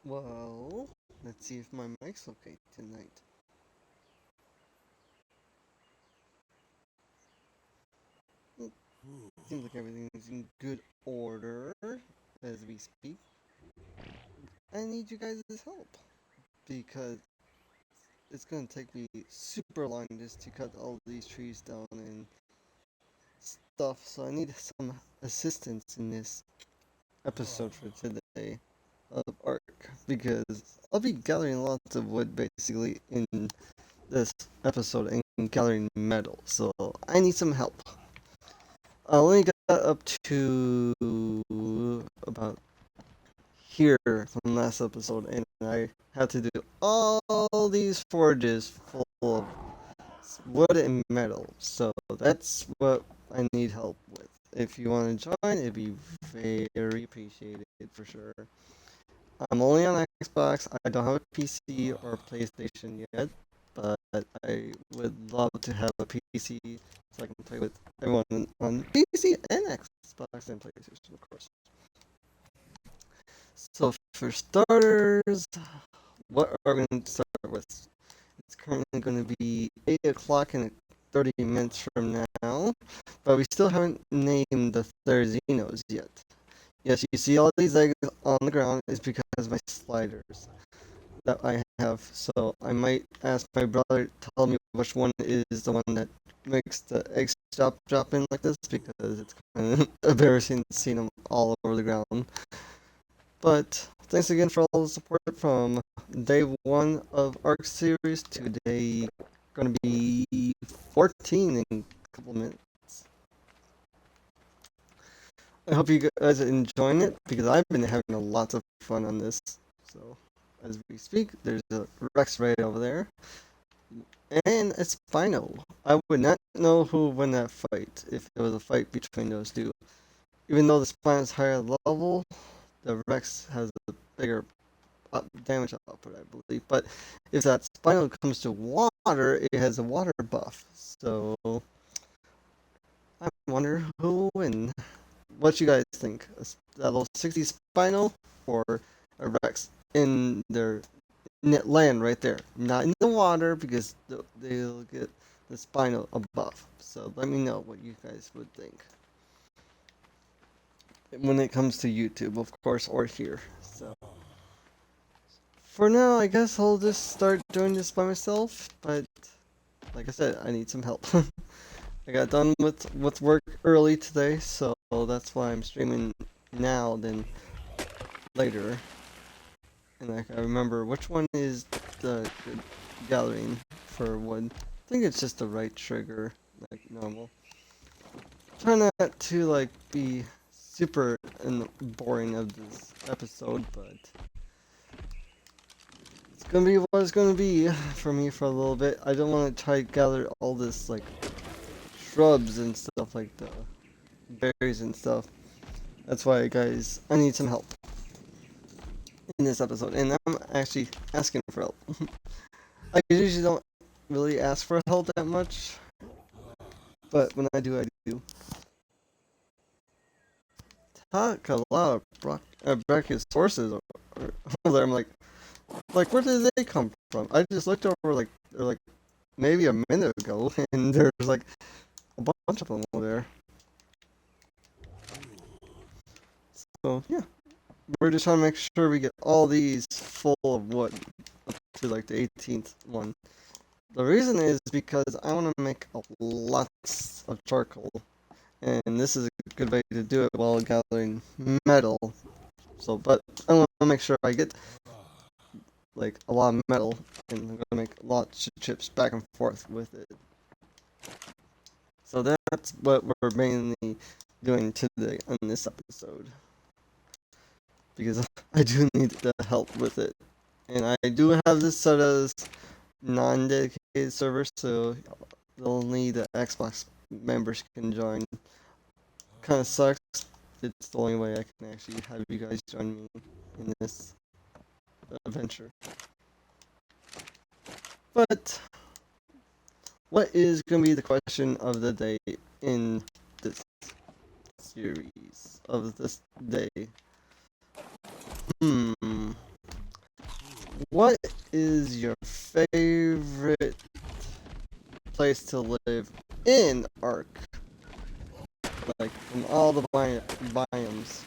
Well, let's see if my mic's okay tonight. It seems like everything's in good order as we speak. I need you guys' help because it's gonna take me super long just to cut all these trees down and stuff, so I need some assistance in this episode for today of Ark because I'll be gathering lots of wood basically in this episode and gathering metal, so I need some help. I only got up to about here from last episode, and I had to do all these forges full of wood and metal. So that's what I need help with. If you want to join, it'd be very appreciated for sure. I'm only on Xbox. I don't have a PC or PlayStation yet, but I would love to have a PC so I can play with everyone on PC and Xbox and PlayStation, of course. So for starters, what are we going to start with? It's currently going to be 8 o'clock and 30 minutes from now, but we still haven't named the Therizinos yet. Yes, you see all these eggs on the ground is because of my sliders that I have. So I might ask my brother to tell me which one is the one that makes the eggs drop in like this because it's kind of embarrassing seeing them all over the ground. But thanks again for all the support from day one of Arc series to day gonna be 14 in a couple minutes. I hope you guys are enjoying it because I've been having a lot of fun on this. So as we speak, there's a Rex right over there. And it's Spino. I would not know who would win that fight if it was a fight between those two. Even though the Spino's higher level, the Rex has a bigger damage output, I believe. But if that Spino comes to water, it has a water buff. So I wonder who will win. What you guys think? A level 60 Spino or a Rex in their land right there? Not in the water because they'll get the Spino above. So let me know what you guys would think. When it comes to YouTube, of course, or here. So for now, I guess I'll just start doing this by myself. But like I said, I need some help. I got done with work early today, so that's why I'm streaming now than later. And I can remember which one is the good gathering for wood. I think it's just the right trigger, like normal. Try not to like be super and boring of this episode, but it's gonna be what it's gonna be for me for a little bit. I don't want to try to gather all this like shrubs and stuff like the berries and stuff. That's why, guys, I need some help in this episode, and I'm actually asking for help. I usually don't really ask for help that much, but when I do, I do. Talk a lot of brachiosaurus over there. I'm like, where did they come from? I just looked over like maybe a minute ago, and there's like a bunch of them over there. So yeah, we're just trying to make sure we get all these full of wood up to like the 18th one. The reason is because I want to make lots of charcoal, and this is a good way to do it while gathering metal. So, but I want to make sure I get like a lot of metal, and I'm gonna make lots of chips back and forth with it. So that's what we're mainly doing today on this episode, because I do need the help with it, and I do have this set as non-dedicated server, so only the Xbox members can join. Kind of sucks. It's the only way I can actually have you guys join me in this adventure. But what is going to be the question of the day in this series of this day? Hmm. what is your favorite place to live in Ark? Like, from all the biomes.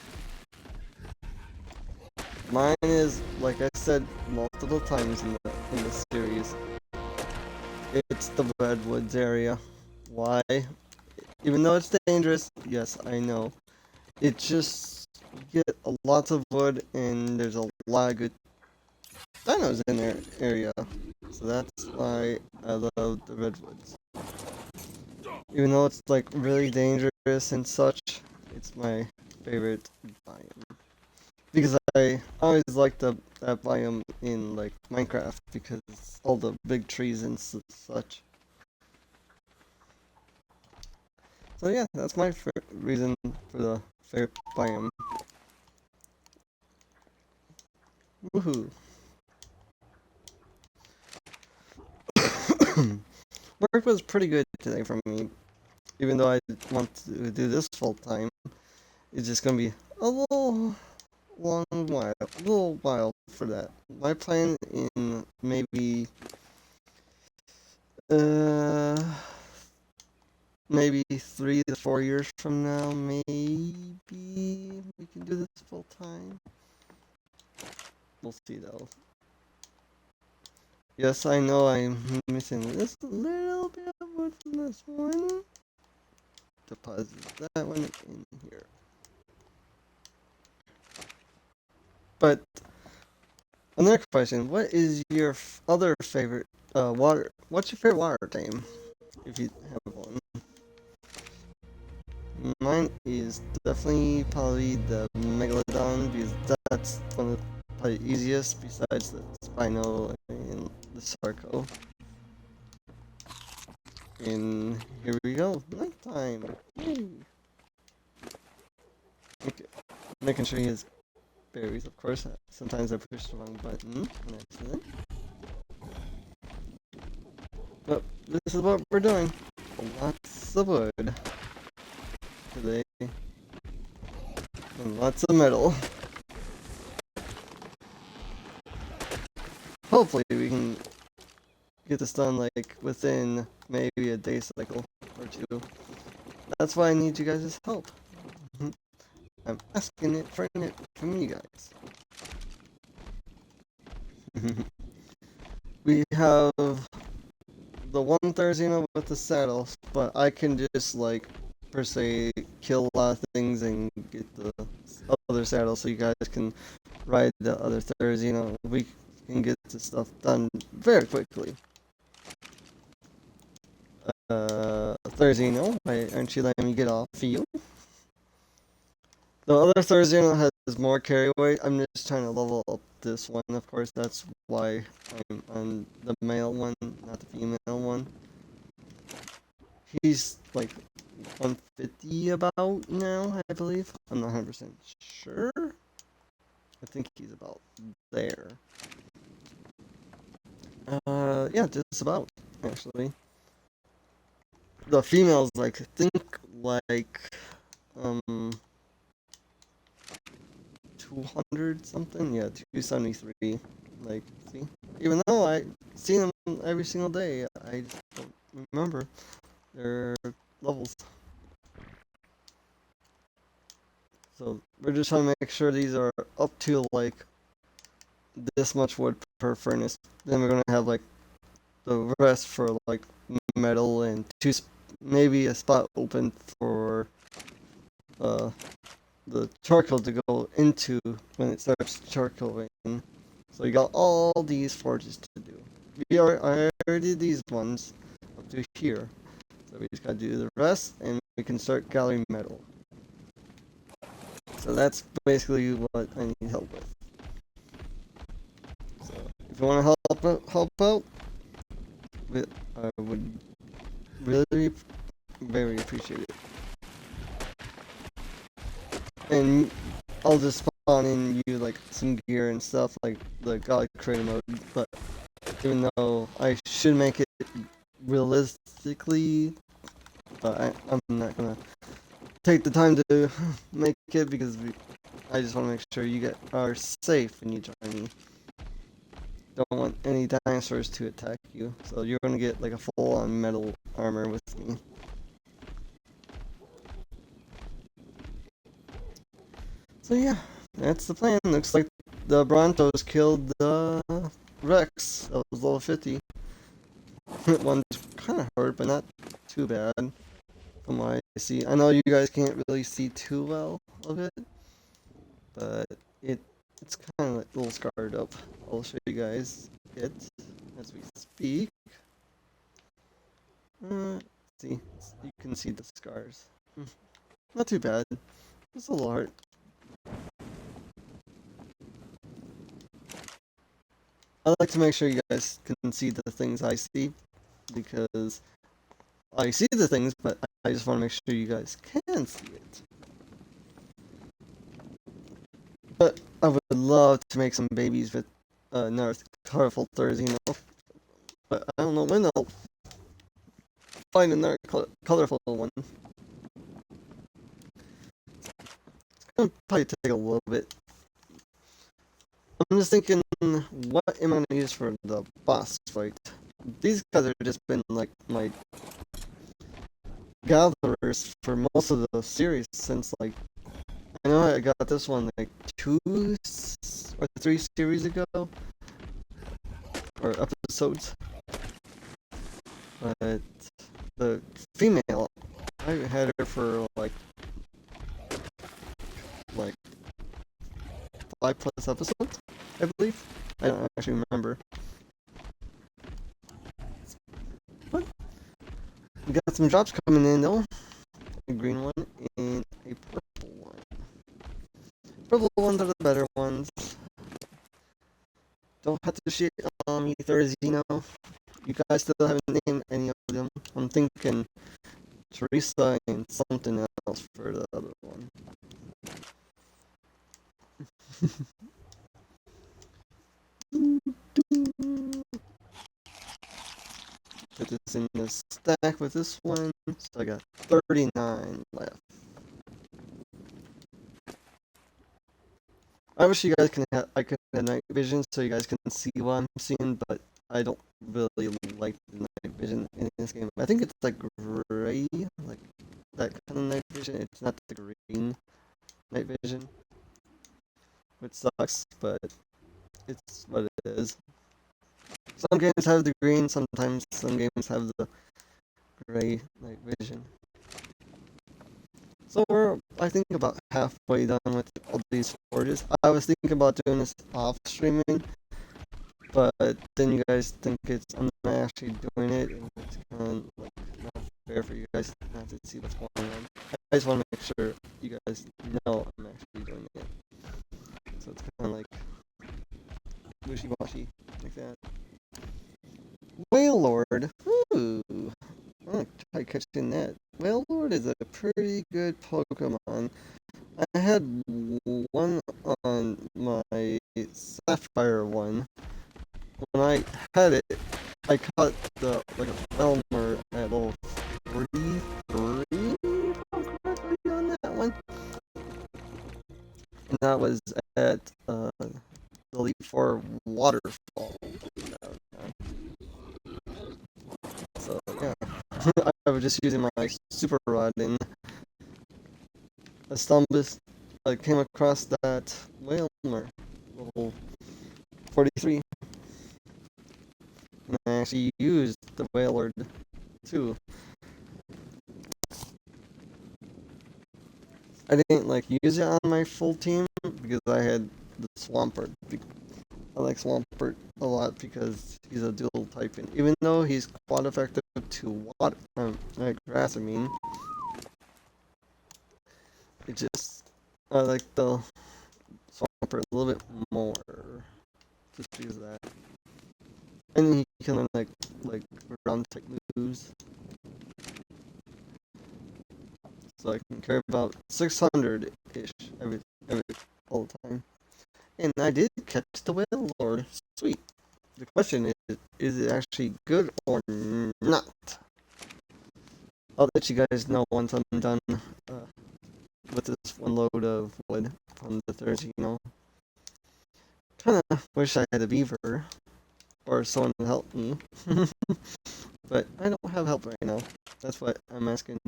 Mine is, like I said multiple times in the series, it's the Redwoods area. Why? Even though it's dangerous, yes, I know. It just you get a lot of wood and there's a lot of good dinos in their area. So that's why I love the Redwoods. Even though it's like really dangerous and such, it's my favorite biome. Because I always liked that biome in like Minecraft because all the big trees and such. So yeah, that's my reason for the favorite biome. Woohoo! Work was pretty good today for me, even though I want to do this full time. It's just gonna be a little while for that. My plan in maybe uh maybe 3 to 4 years from now, maybe we can do this full time. We'll see though. Yes, I know I'm missing this little bit of wood from this one. Deposit that one in here. But another question: what is your other favorite water? What's your favorite water team, if you have one? Mine is definitely probably the Megalodon because that's one of the probably easiest besides the Spino and the Sarco. And here we go, nighttime. Yay. Okay, making sure he has berries, of course. Sometimes I push the wrong button on accident. But this is what we're doing. Lots of wood today. And lots of metal. Hopefully we can get this done like within maybe a day cycle or two. That's why I need you guys' help. I'm asking it from you guys. We have the one Therizino with the saddles, but I can just like per se kill a lot of things and get the other saddle so you guys can ride the other Therizino. We can get this stuff done very quickly. Therizino, why aren't you letting me get off of you? The other Therizino has more carry weight. I'm just trying to level up this one, of course. That's why I'm on the male one, not the female one. He's like 150 about now, I believe. I'm not 100% sure. I think he's about there. Yeah, just about, actually. The females, like, think like, 200 something? Yeah, 273. Like, see? Even though I see them every single day, I just don't remember their levels. So we're just trying to make sure these are up to like this much wood per furnace. Then we're gonna have like the rest for like metal and maybe a spot open for uh the charcoal to go into when it starts charcoaling. So you got all these forges to do. I already did these ones up to here. So we just gotta do the rest and we can start gathering metal. So that's basically what I need help with. So if you want to help out, I would really very appreciate it. And I'll just spawn in you like some gear and stuff like the God Creator mode, but even though I should make it realistically, but I'm not gonna take the time to make it because I just want to make sure you are safe when you join me. don't want any dinosaurs to attack you. So you're gonna get like a full-on metal armor with me. So yeah, that's the plan. Looks like the Brontos killed the Rex. That was level 50. One's kind of hurt, but not too bad from what I see. I know you guys can't really see too well of it, but it's kind of like a little scarred up. I'll show you guys it as we speak. See, you can see the scars. Not too bad. Just a little hurt. I like to make sure you guys can see the things I see, because I see the things, but I just want to make sure you guys can see it. But I would love to make some babies with another colorful Therizino, but I don't know when I'll find another colorful one. It's gonna probably take a little bit. I'm just thinking, what am I gonna use for the boss fight? These guys have just been like my gatherers for most of the series since like I know I got this one like 2 or 3 series ago, or episodes. But the female, I had her for like 5+ episodes, I believe. I don't actually remember. But we got some drops coming in though. A green one and a purple one. Purple ones are the better ones. Don't have to shit on me, Therizino. You guys still haven't named any of them. I'm thinking Teresa and something else for the other one. Put this in the stack with this one. So I got 39 left. I wish you guys I could have night vision so you guys can see what I'm seeing, but I don't really like the night vision in this game. I think it's like gray, like that kind of night vision. It's not the green night vision, which sucks, but it's what it is. Some games have the green, sometimes some games have the gray night vision. So we're, I think, about halfway done with all these forges. I was thinking about doing this off streaming, but then you guys think I'm not actually doing it, and it's kind of like not fair for you guys not to see what's going on. I just want to make sure you guys know I'm actually doing it. So it's kind of like wishy-washy, like that. Whale Lord. Ooh. I'm gonna try catching that. Whale Lord is a pretty good Pokemon. I had one on my Sapphire one. When I had it, I caught the like a Elmer at level 43 on that one. And that was at the Elite Four waterfall. So yeah. I was just using my super rod and a Stumbus. I came across that Whalmer level 43. And I actually used the Whalord too. I didn't like use it on my full team because I had the Swampert. I like Swampert a lot because he's a dual type, and even though he's quite effective to water, grass, I mean, it just I like the Swampert a little bit more, just because of that. And he can learn like ground type moves, so I can carry about 600-ish every all the time. And I did catch the Whale Lord. Sweet. The question is it actually good or not? I'll let you guys know once I'm done with this one load of wood from the Therizino. Kinda wish I had a beaver, or someone to help me. But I don't have help right now. That's why I'm asking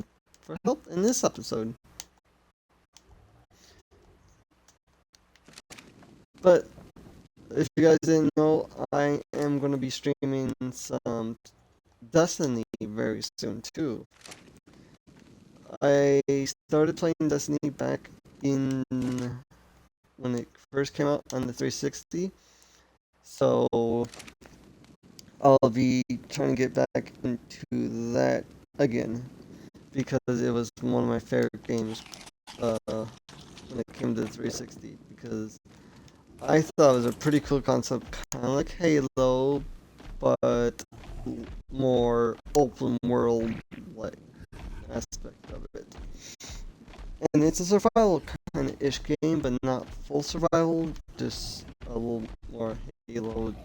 for help in this episode. But if you guys didn't know, I am going to be streaming some Destiny very soon too. I started playing Destiny back in when it first came out on the 360. So I'll be trying to get back into that again because it was one of my favorite games when it came to the 360 because I thought it was a pretty cool concept, kind of like Halo, but more open world like aspect of it. And it's a survival kind of ish game, but not full survival, just a little more Halo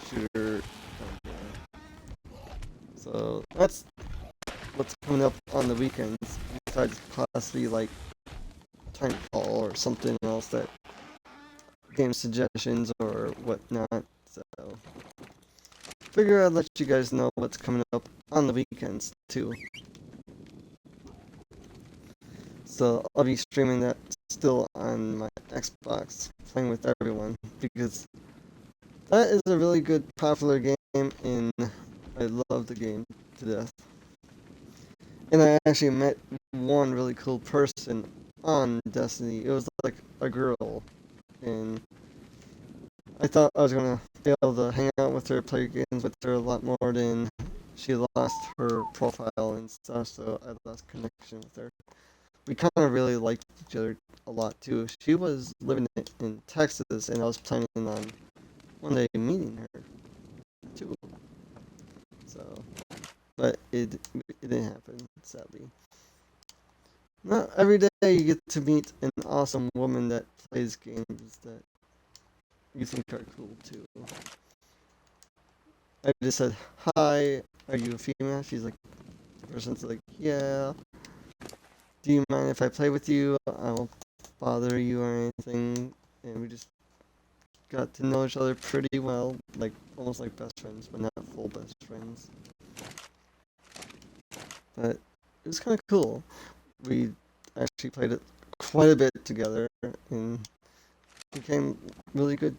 shooter. So that's what's coming up on the weekends, besides classically like Timefall or something else that game suggestions or whatnot. So figure I'd let you guys know what's coming up on the weekends too. So I'll be streaming that still on my Xbox, playing with everyone, because that is a really good popular game and I love the game to death. And I actually met one really cool person on Destiny. It was like a girl, and I thought I was gonna be able to hang out with her, play games with her a lot more than she lost her profile and stuff, so I lost connection with her. We kind of really liked each other a lot too. She was living in Texas, and I was planning on one day meeting her too. So, but it didn't happen, sadly. Not every day you get to meet an awesome woman that plays games that you think are cool too. I just said, "Hi, are you a female?" She's like, the person's like, "Yeah. Do you mind if I play with you? I won't bother you or anything." And we just got to know each other pretty well, like almost like best friends, but not full best friends. But it was kind of cool. We actually played it quite a bit together and became really good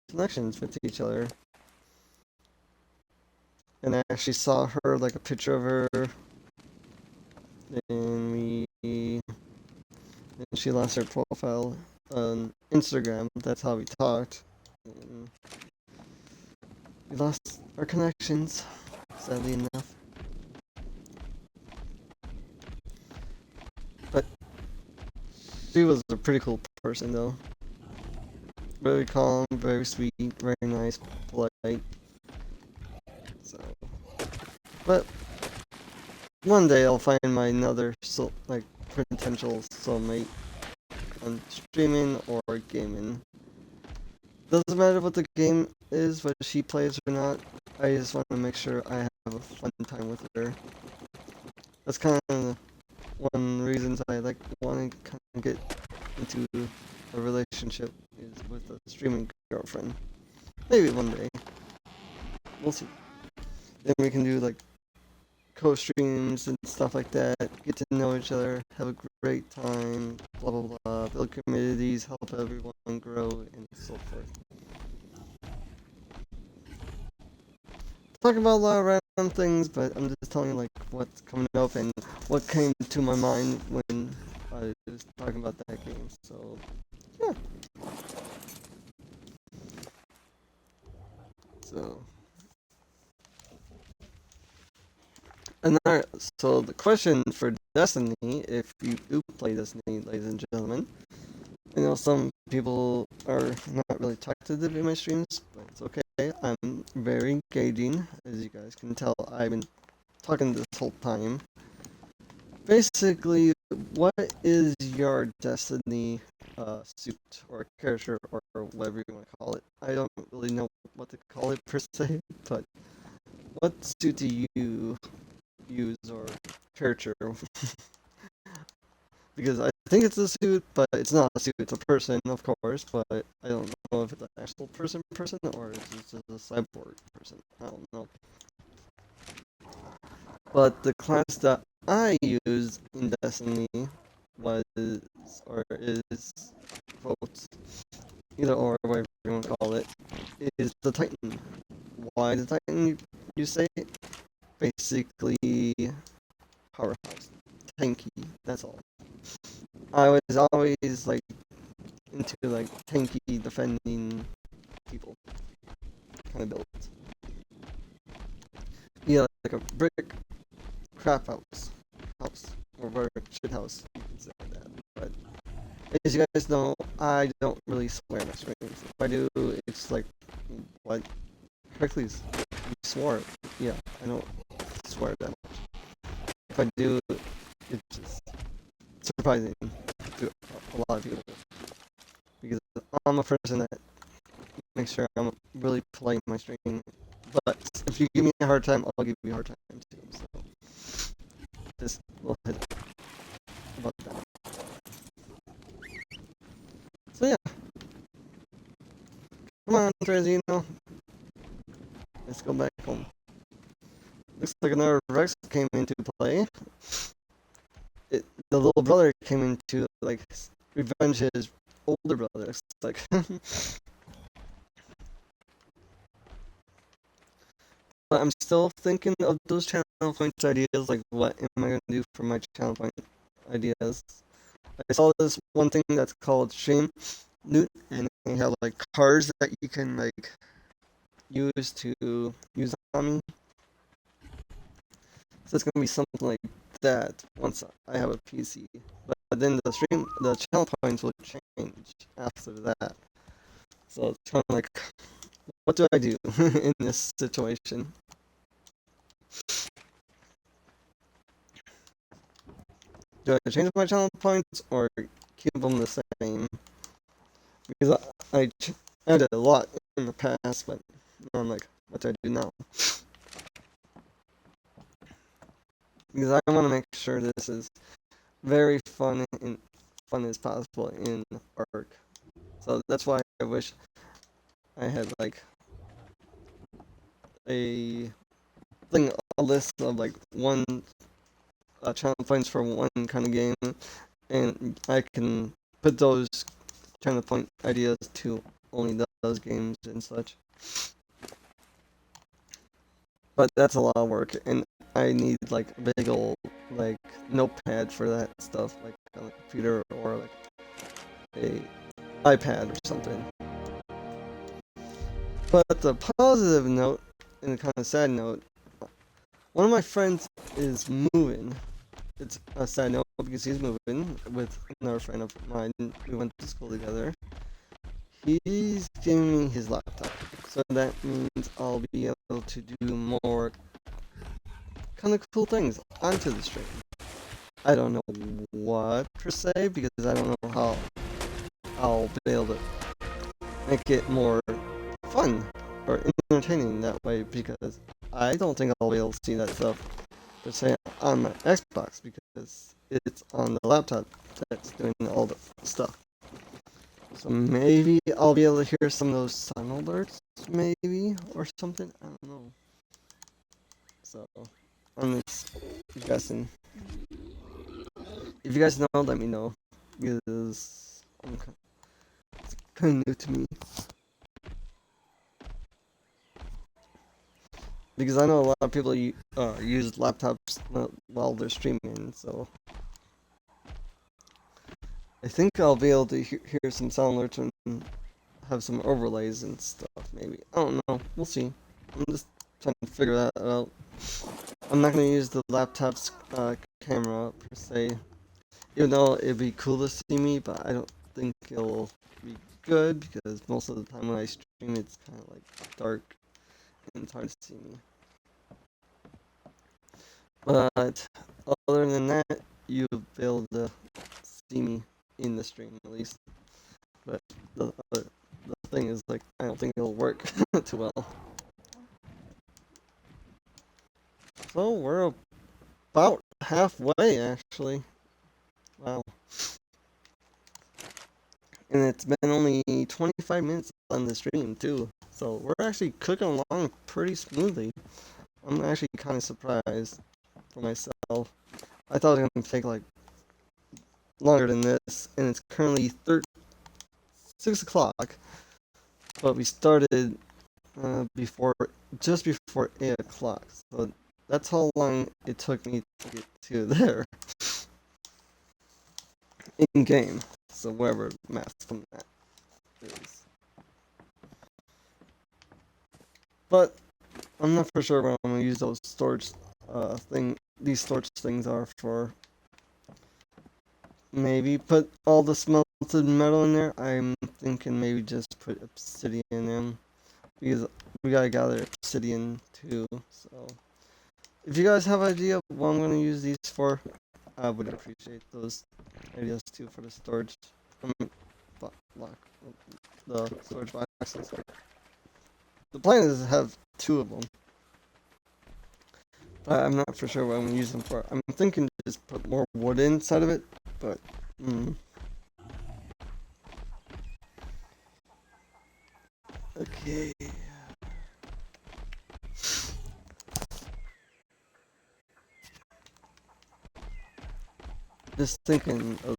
connections with each other. And I actually saw her, like a picture of her, and she lost her profile on Instagram. That's how we talked. And we lost our connections, sadly enough. But she was a pretty cool person, though. Very calm, very sweet, very nice, polite. So, but one day I'll find my another like potential soulmate on streaming or gaming. Doesn't matter what the game is, whether she plays or not. I just want to make sure I have a fun time with her. That's kind of one reasons I like wanting to kind of get into a relationship is with a streaming girlfriend. Maybe one day. We'll see. Then we can do like co-streams and stuff like that. Get to know each other, have a great time, blah blah blah. Build communities, help everyone grow, and so forth. Talking about a lot of random things, but I'm just telling you like what's coming up and what came to my mind when I was talking about that game. So yeah. So and alright, so the question for Destiny, if you do play Destiny, ladies and gentlemen, I know some people are not really talkative in my streams, but it's okay. I'm very engaging, as you guys can tell. I've been talking this whole time. Basically, what is your Destiny suit or character or whatever you want to call it? I don't really know what to call it per se, but what suit do you use or character? because I think it's a suit, but it's not a suit. It's a person, of course, but I don't know if it's an actual person or it's just a cyborg person. I don't know. But the class that I used in Destiny was or is quotes either or whatever you want to call it is the Titan. Why the Titan? You say basically powerhouse, tanky. That's all. I was always like into like tanky defending people kind of builds. Yeah, like a brick crap house or brick shit house. You can say that. But as you guys know, I don't really swear in my streams. If I do, it's like what Hercules. You swore. Yeah, I don't swear that much. If I do, it's just surprising to a lot of people because I'm a person that makes sure I'm really polite in my stream. But if you give me a hard time, I'll give you a hard time too. So just a little head about that. So yeah, come on, Trezino. Let's go back home. Looks like another Rex came into play. The little brother came into like revenge his older brother. It's like but I'm still thinking of those channel points ideas, like what am I gonna do for my channel point ideas. I saw this one thing that's called Stream Loot, and they have like cars that you can like use on me. So it's gonna be something like that once I have a PC. But then the channel points will change after that. So it's kind of like, what do I do in this situation? Do I change my channel points or keep them the same? Because I did a lot in the past, but now I'm like, what do I do now? Because I want to make sure this is very fun as possible in Ark. So that's why I wish I had like a thing, a list of like one channel points for one kind of game, and I can put those channel point ideas to only those games and such. But that's a lot of work, and I need like a big old like notepad for that stuff, like on a computer or like a iPad or something. But the positive note and a kind of sad note, one of my friends is moving. It's a sad note because he's moving with another friend of mine. We went to school together. He's giving me his laptop, so that means I'll be able to do more kind of cool things onto the stream. I don't know what per se because I don't know how I'll be able to make it more fun or entertaining that way because I don't think I'll be able to see that stuff per se on my Xbox because it's on the laptop that's doing all the stuff. So maybe I'll be able to hear some of those sound alerts, maybe, or something. I don't know. So I'm just guessing. If you guys know, let me know because it's kind of new to me. Because I know a lot of people use laptops while they're streaming, so I think I'll be able to hear some sound alerts and have some overlays and stuff, maybe. I don't know. We'll see. I'm just trying to figure that out. I'm not going to use the laptop's camera, per se. Even though it'd be cool to see me, but I don't think it'll be good because most of the time when I stream, it's kind of like dark and it's hard to see me. But other than that, you'll be able to see me in the stream at least. But the thing is, like, I don't think it'll work too well. So we're about halfway, actually. Wow. And it's been only 25 minutes on the stream, too. So we're actually cooking along pretty smoothly. I'm actually kind of surprised for myself. I thought it was going to take, like, longer than this. And it's currently 6 o'clock. But we started before, just before 8 o'clock. So that's how long it took me to get to there. In game. So whatever math from that is. But I'm not for sure what I'm gonna use those storage these storage things are for. Maybe put all the smelted metal in there. I'm thinking maybe just put obsidian in because we gotta gather obsidian too. So if you guys have an idea of what I'm gonna use these for, I would appreciate those ideas too for the storage. Block, the storage boxes. The plan is to have 2 of them. I'm not for sure what I'm gonna use them for. I'm thinking to just put more wood inside of it, but okay. Just thinking of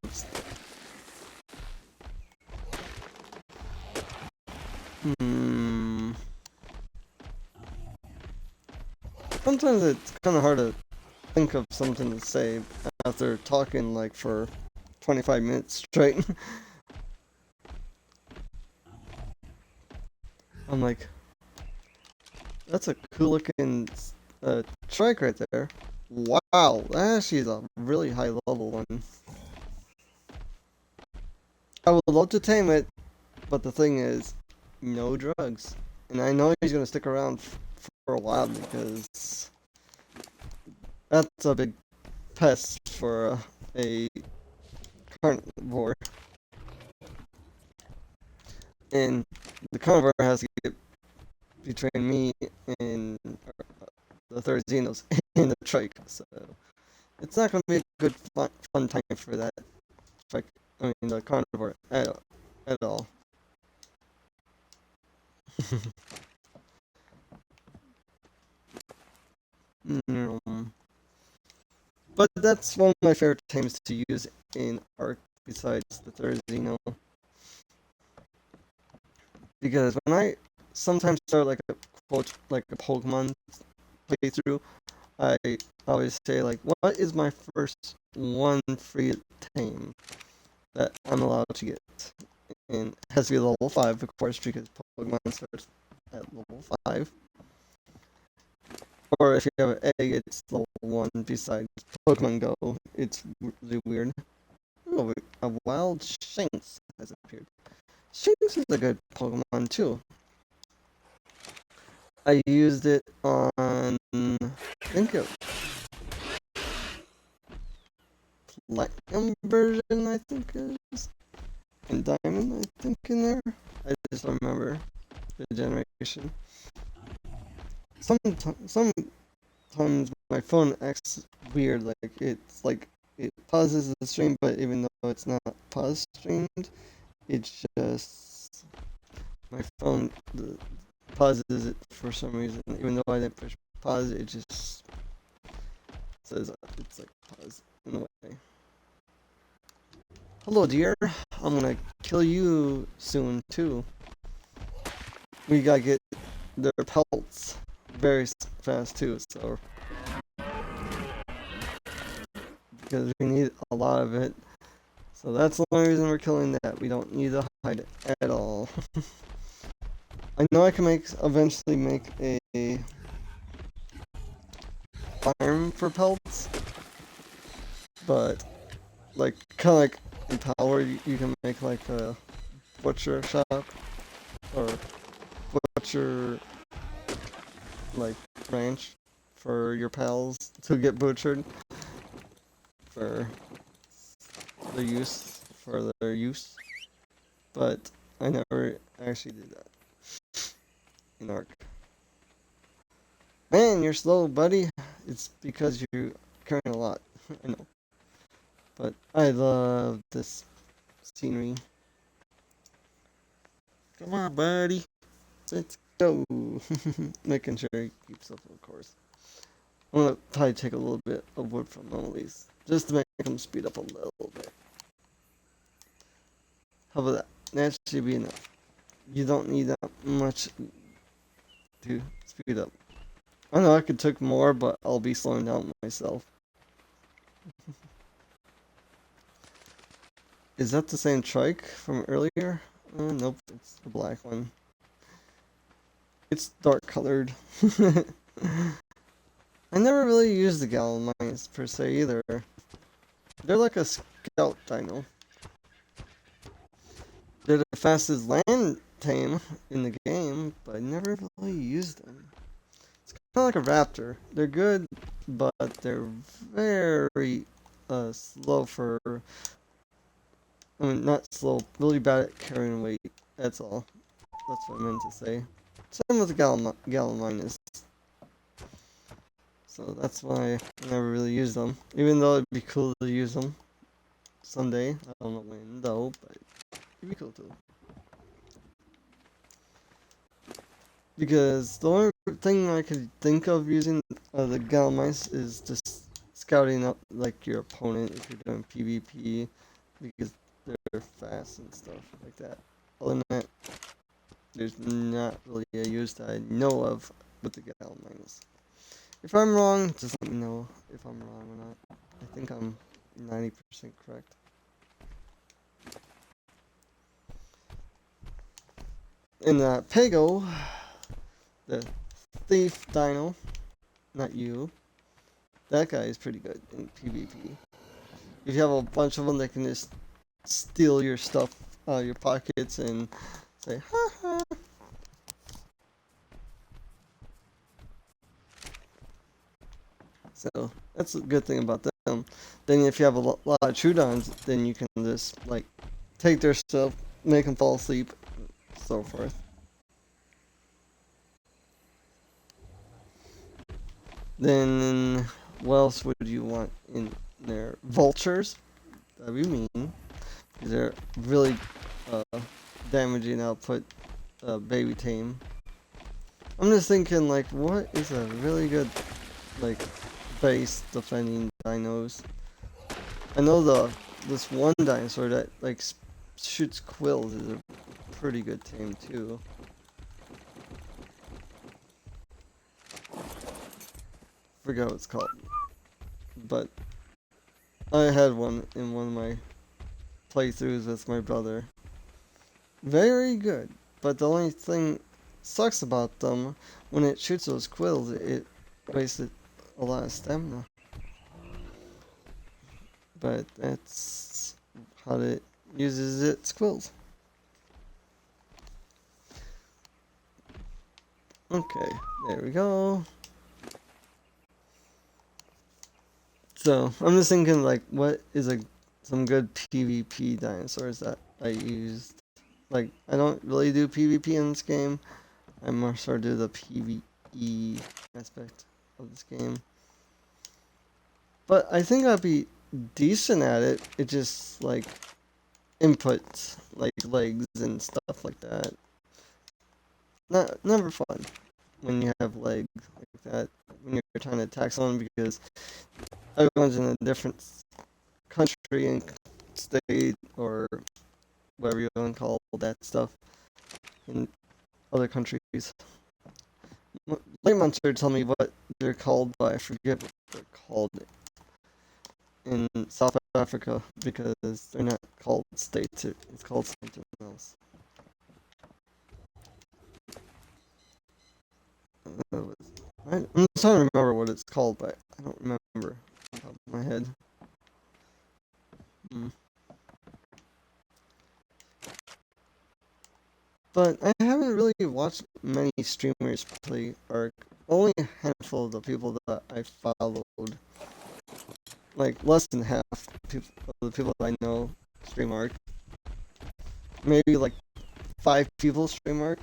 sometimes it's kind of hard to think of something to say after talking like for 25 minutes straight. I'm like, that's a cool looking trike right there. Wow, that actually is a really high level one. I would love to tame it, but the thing is, no drugs. And I know he's gonna stick around for a while because that's a big pest for a carnivore. And the carnivore has to get between me and the third Xenos in the trike, so it's not gonna be a good fun time for that trike. I mean the carnivore at all. Mm. But that's one of my favorite tames to use in Ark besides the third Xeno. Because when I sometimes start like a Pokemon playthrough, I always say like, what is my first one free tame that I'm allowed to get? And it has to be level 5, of course, because Pokemon starts at level 5. Or if you have an egg, it's level 1 besides Pokemon Go. It's really weird. Oh, a wild Shinx has appeared. Shinx is a good Pokemon too. I used it on, I think it Platinum version, I think it is. And Diamond, I think, in there. I just don't remember the generation. Sometimes my phone acts weird, like it pauses the stream, but even though it's not pause streamed, it's just my phone pauses it for some reason. Even though I didn't push pause, it just says it's like pause in a way. Hello, dear. I'm gonna kill you soon too. We gotta get their pelts very fast too, so because we need a lot of it. So that's the only reason we're killing that. We don't need to hide it at all. I know I can eventually make a farm for pelts, but like kind of like in Power, you can make like a butcher shop or butcher like ranch for your pals to get butchered for their use. But I never actually did that in Ark. Man, you're slow, buddy. It's because you're carrying a lot. I know. But I love this scenery. Come on, buddy. Let's go. Making sure he keeps up, of course. I'm gonna probably take a little bit of wood from Emily's, just to make him speed up a little bit. How about that? That should be enough. You don't need that much to speed up. I know I could take more, but I'll be slowing down myself. Is that the same trike from earlier? Nope, it's the black one. It's dark colored. I never really used the Gallon Mines per se either. They're like a scout dino. They're the fastest land tame in the game, but I never really used them. It's kind of like a raptor. They're good, but they're very slow for. I mean, not slow, really bad at carrying weight. That's all. That's what I meant to say. Same with the Gallon Minus. So that's why I never really used them. Even though it'd be cool to use them someday. I don't know when though, but it'd be cool too. Because the only thing I could think of using the Gallon Mice is just scouting up like your opponent if you're doing PvP, because they're fast and stuff like that. Other than that, there's not really a use that I know of with the Gallon Mice. If I'm wrong, just let me know if I'm wrong or not. I think I'm 90% correct. In Pego, the thief dino, not you, that guy is pretty good in PvP. If you have a bunch of them that can just steal your stuff out of your pockets and say, ha ha. So that's a good thing about them. Then if you have a lot of Troodons, then you can just like take their stuff, make them fall asleep, so forth. Then what else would you want in there? Vultures. That'd be mean. They're really damaging output baby tame. I'm just thinking like what is a really good like base defending dinos? I know this one dinosaur that like shoots quills is a pretty good tame too. Forgot what it's called. But I had one in one of my playthroughs with my brother. Very good. But the only thing sucks about them, when it shoots those quills, it wasted a lot of stamina. But that's how it uses its quills. Okay, there we go. So I'm just thinking like what is some good PvP dinosaurs that I used. Like I don't really do PvP in this game. I more so do the PvE aspect of this game. But I think I'd be decent at it. It just like input like legs and stuff like that. Never fun when you have legs like that when you're trying to attack someone because everyone's in a different country and state or whatever you want to call that stuff in other countries. Late Monster told me what they're called, but I forget what they're called in South Africa because they're not called states. It's called something else. I'm trying to remember what it's called, but I don't remember off the top of my head. But I haven't really watched many streamers play Ark. Only a handful of the people that I followed. Like less than half of the people I know stream Ark. Maybe like 5 people stream Ark.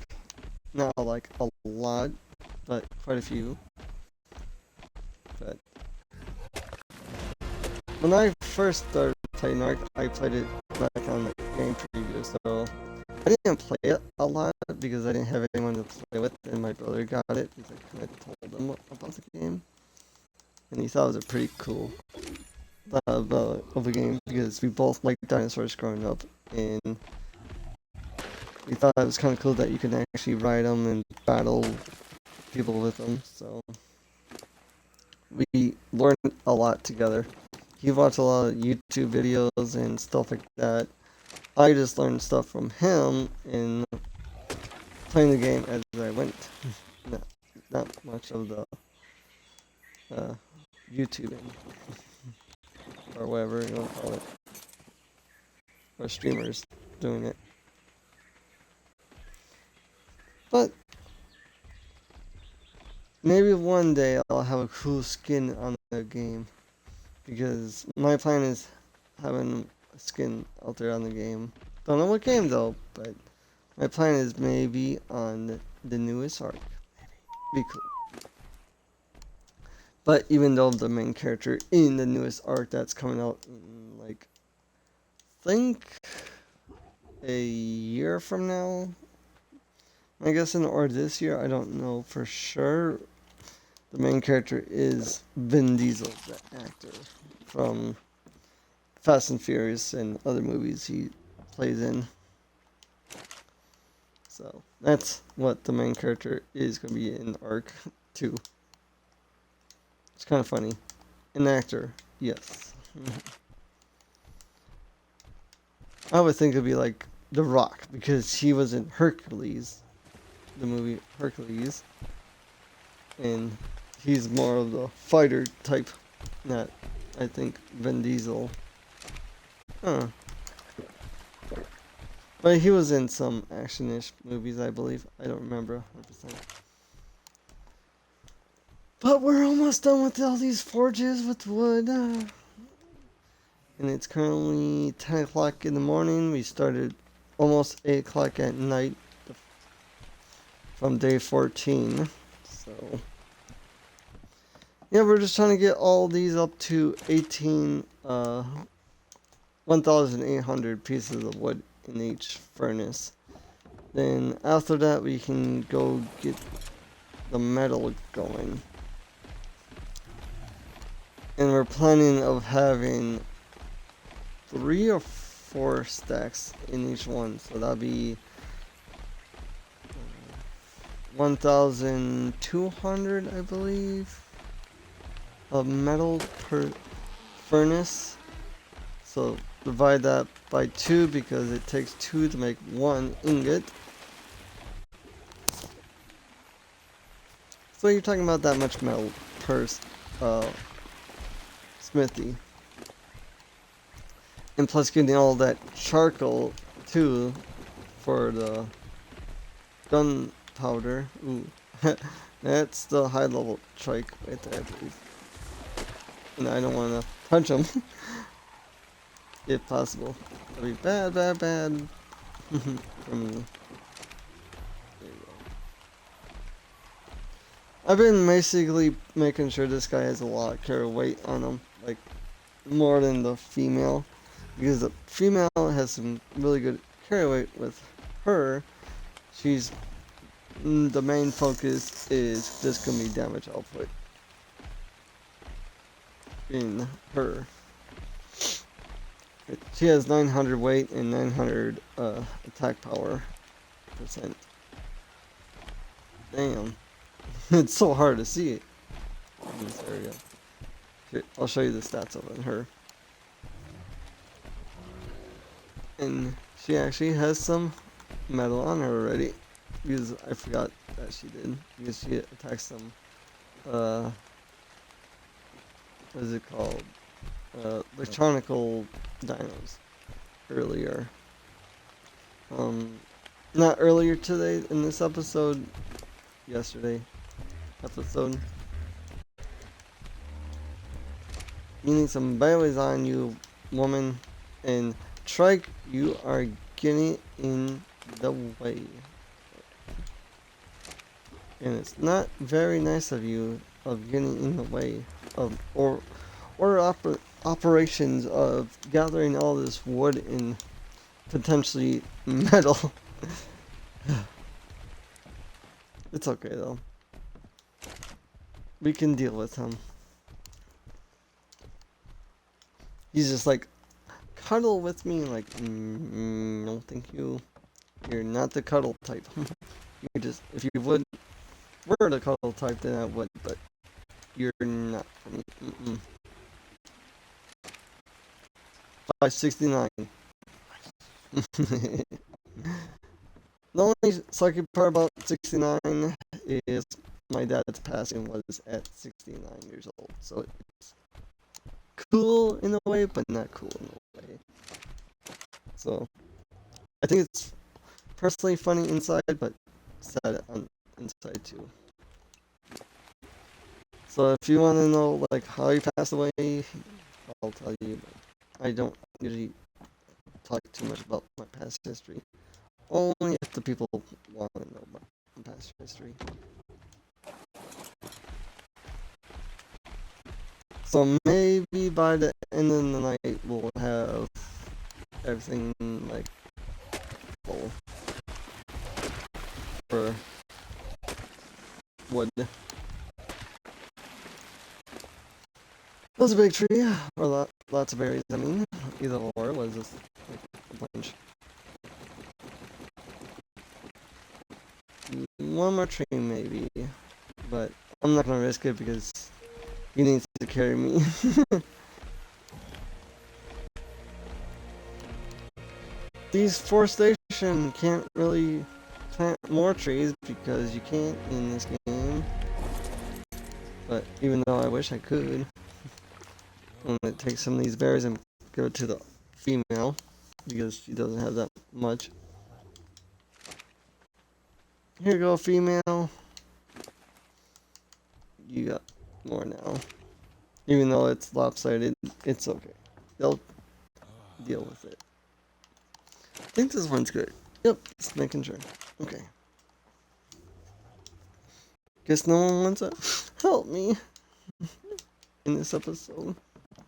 Not like a lot, but quite a few. But when I first started playing Ark, I played it back on the game preview, so I didn't play it a lot because I didn't have anyone to play with, and my brother got it because I kind of told him about the game, and he thought it was a pretty cool of a game because we both liked dinosaurs growing up, and we thought it was kind of cool that you can actually ride them and battle people with them. So we learned a lot together. He watched a lot of YouTube videos and stuff like that. I just learned stuff from him and playing the game as I went. Not much of the YouTubing or whatever you want to call it, or streamers doing it. But maybe one day I'll have a cool skin on the game, because my plan is having a skin out there on the game. Don't know what game though, but my plan is maybe on the newest Ark. Be cool. But even though the main character in the newest Ark that's coming out in, like, think a year from now, I guess, or this year, I don't know for sure. The main character is Vin Diesel, the actor from Fast and Furious and other movies he plays in. So that's what the main character is going to be in Ark 2. It's kind of funny. An actor, yes. I would think it'd be like The Rock, because he was in Hercules, the movie Hercules, and he's more of the fighter type, not, I think, Vin Diesel. Huh. But he was in some action-ish movies, I believe. I don't remember 100%. But we're almost done with all these forges with wood. And it's currently 10 o'clock in the morning. We started almost 8 o'clock at night from day 14. So, yeah, we're just trying to get all these up to 1,800 pieces of wood in each furnace. Then after that, we can go get the metal going. And we're planning of having 3 or 4 stacks in each one. So that'll be 1,200, I believe, of metal per furnace. So divide that by 2 because it takes 2 to make 1 ingot. So you're talking about that much metal per smithy. And plus getting all that charcoal too for the gunpowder. Ooh. That's the high level trike right there, I believe. And I don't want to punch him. If possible. That'd be bad for me. There you go. I've been basically making sure this guy has a lot of carry weight on him. Like, more than the female. Because the female has some really good carry weight with her. She's... the main focus is just gonna be damage output. In her. She has 900 weight and 900 attack power percent. Damn. It's so hard to see it in this area. Here, I'll show you the stats of her. And she actually has some metal on her already. Because I forgot that she did. Because she attacks some, what is it called? Electronical dinos earlier. Not earlier today in this episode, yesterday episode. You need some batteries on you, woman, and Trike, you are getting in the way. And it's not very nice of you of getting in the way of or operations of gathering all this wood and potentially metal. It's okay though. We can deal with him. He's just like, cuddle with me, like, no thank you. You're not the cuddle type. You just, if you were the cuddle type, then I would, but you're not for me. 569. The only sucky part about 69 is my dad's passing was at 69 years old, so it's cool in a way, but not cool in a way. So I think it's personally funny inside, but sad on inside too. So if you want to know like how he passed away, I'll tell you. But I don't usually talk too much about my past history. Only if the people want to know about my past history. So maybe by the end of the night we'll have everything like full for wood. It was a big tree, or lots of berries. I mean, either or was just like a bunch. One more tree maybe, but I'm not gonna risk it because he needs to carry me. These forestation can't really plant more trees because you can't in this game. But even though I wish I could, I'm gonna take some of these berries and give it to the female because she doesn't have that much. Here you go, female. You got more now. Even though it's lopsided, it's okay. They'll deal with it. I think this one's good. Yep, just making sure. Okay. Guess no one wants to help me in this episode.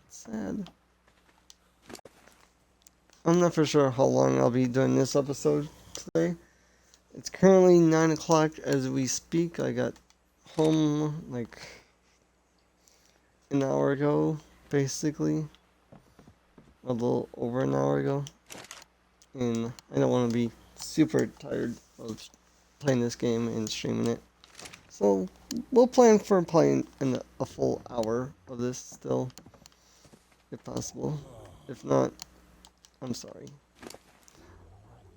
Sad. I'm not for sure how long I'll be doing this episode today. It's currently 9 o'clock as we speak. I got home like an hour ago, basically. A little over an hour ago. And I don't want to be super tired of playing this game and streaming it. So we'll plan for playing in a full hour of this still, if possible. If not, I'm sorry.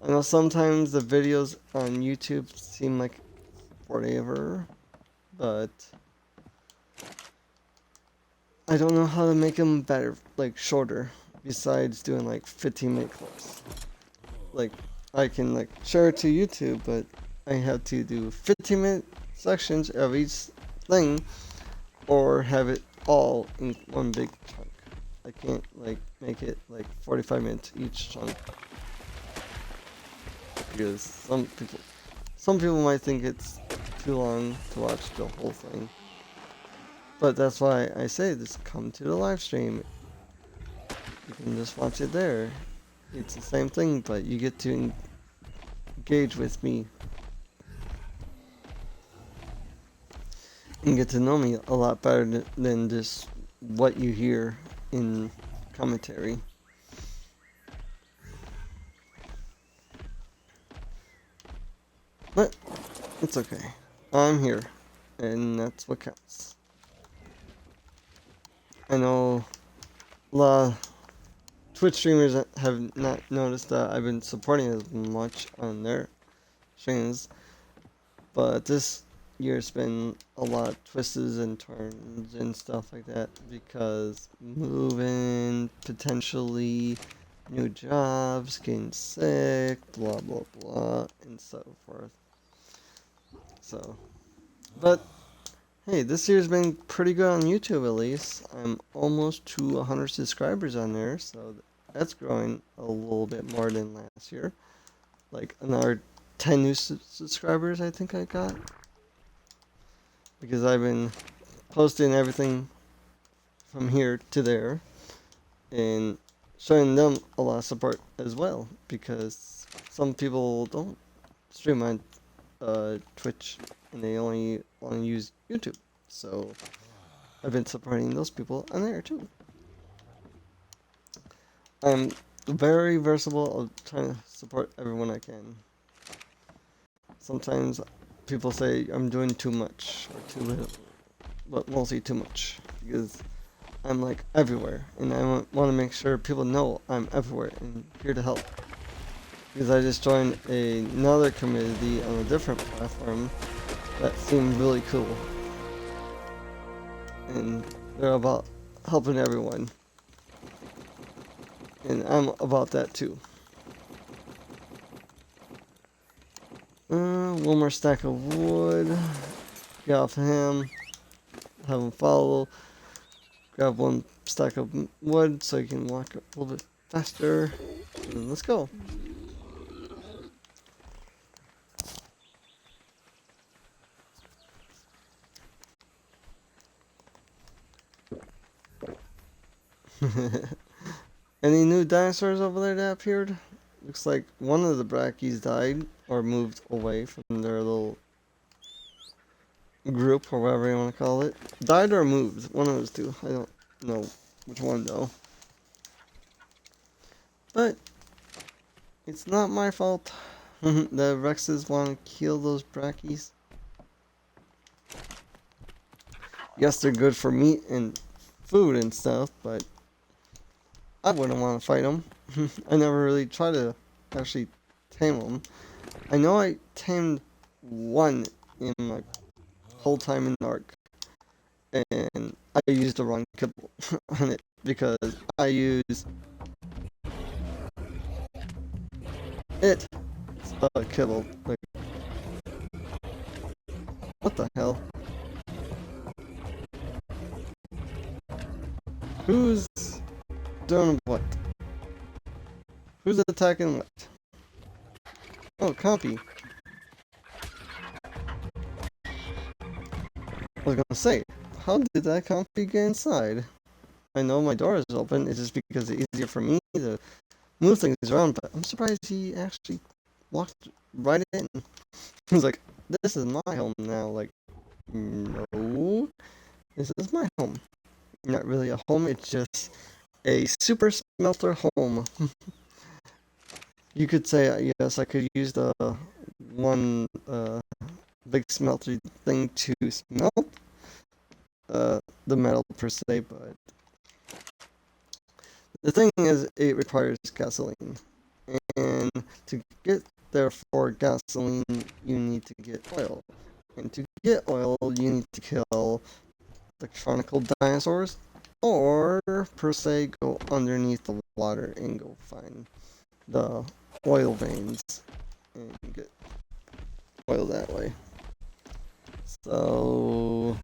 I know sometimes the videos on YouTube seem like forever, but I don't know how to make them better, like shorter, besides doing like 15-minute clips. Like, I can like share it to YouTube, but I have to do 15-minute sections of each thing, or have it all in one big chunk. I can't like make it like 45 minutes each chunk. Because some people might think it's too long to watch the whole thing. But that's why I say just come to the live stream. You can just watch it there. It's the same thing, but you get to engage with me and get to know me a lot better than just what you hear in commentary. But it's okay. I'm here, and that's what counts. I know a lot of Twitch streamers have not noticed that I've been supporting as much on their streams, but this year's been a lot of twists and turns and stuff like that because moving, potentially new jobs, getting sick, blah blah blah, and so forth. So, but hey, this year's been pretty good on YouTube at least. I'm almost to 100 subscribers on there, so that's growing a little bit more than last year. Like another 10 new subscribers I think I got. Because I've been posting everything from here to there. and showing them a lot of support as well, because some people don't stream on Twitch and they only want to use YouTube. So I've been supporting those people on there too. I'm very versatile. I'm trying to support everyone I can. Sometimes people say I'm doing too much or too little, but mostly too much because I'm like everywhere, and I want to make sure people know I'm everywhere and here to help. Because I just joined another community on a different platform that seemed really cool, and they're about helping everyone, and I'm about that too. One more stack of wood. Get off him. Have him follow. Grab one stack of wood so you can walk a little bit faster. And let's go. Any new dinosaurs over there that appeared? Looks like one of the brackies died or moved away from their little group or whatever you want to call it. Died or moved. One of those two. I don't know which one though. But it's not my fault. The Rexes want to kill those brackies. Yes, they're good for meat and food and stuff, but I wouldn't want to fight them. I never really tried to actually tame them. I know I tamed one in my whole time in the Ark, and I used the wrong kibble on it because I used it kibble. Like, what the hell? Who's doing what? Who's attacking what? Oh, Compy. I was gonna say, how did that Compy get inside? I know my door is open, it's just because it's easier for me to move things around, but I'm surprised he actually walked right in. He was like, this is my home now. Like, no, this is my home. Not really a home, it's just a super smelter home. You could say, yes, I could use the one big smelter thing to smelt the metal per se, but the thing is, it requires gasoline. And to get there for gasoline, you need to get oil. And to get oil, you need to kill electronical dinosaurs, or per se go underneath the water and go find the oil veins and get oil that way. So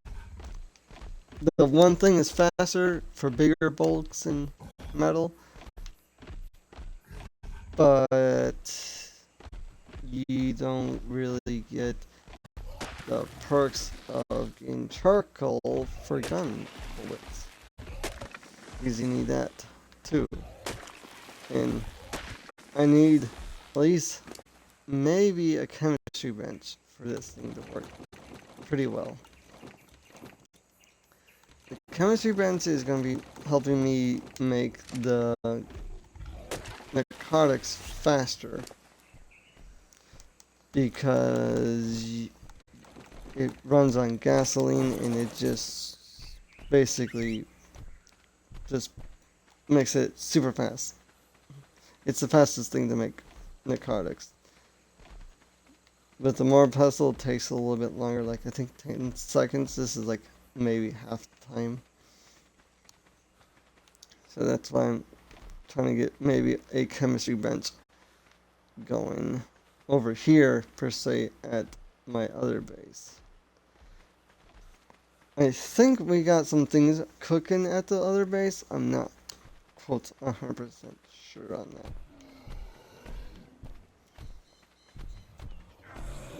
the one thing is faster for bigger bulks and metal, but you don't really get the perks of getting charcoal for gun bullets, because you need that too. And I need at least maybe a chemistry bench for this thing to work pretty well. The chemistry bench is going to be helping me make the narcotics faster, because it runs on gasoline and it just basically just makes it super fast. It's the fastest thing to make narcotics. But the more pestle takes a little bit longer, like I think 10 seconds. This is like maybe half the time. So that's why I'm trying to get maybe a chemistry bench going over here, per se, at my other base. I think we got some things cooking at the other base. I'm not quote 100% sure on that.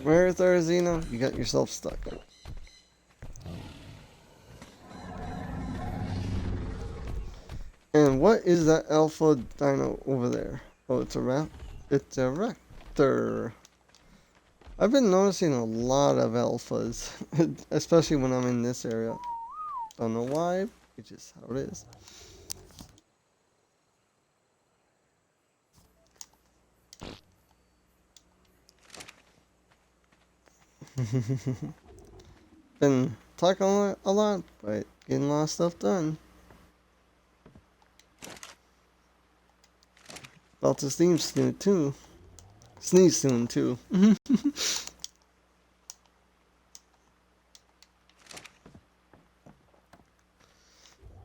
Where's Arizina? You got yourself stuck. And what is that alpha dino over there? Oh, it's a raptor. I've been noticing a lot of alphas, especially when I'm in this area. Don't know why, it's just how it is. Been talking a lot, but getting a lot of stuff done. About to sneeze soon too. Sneeze soon too.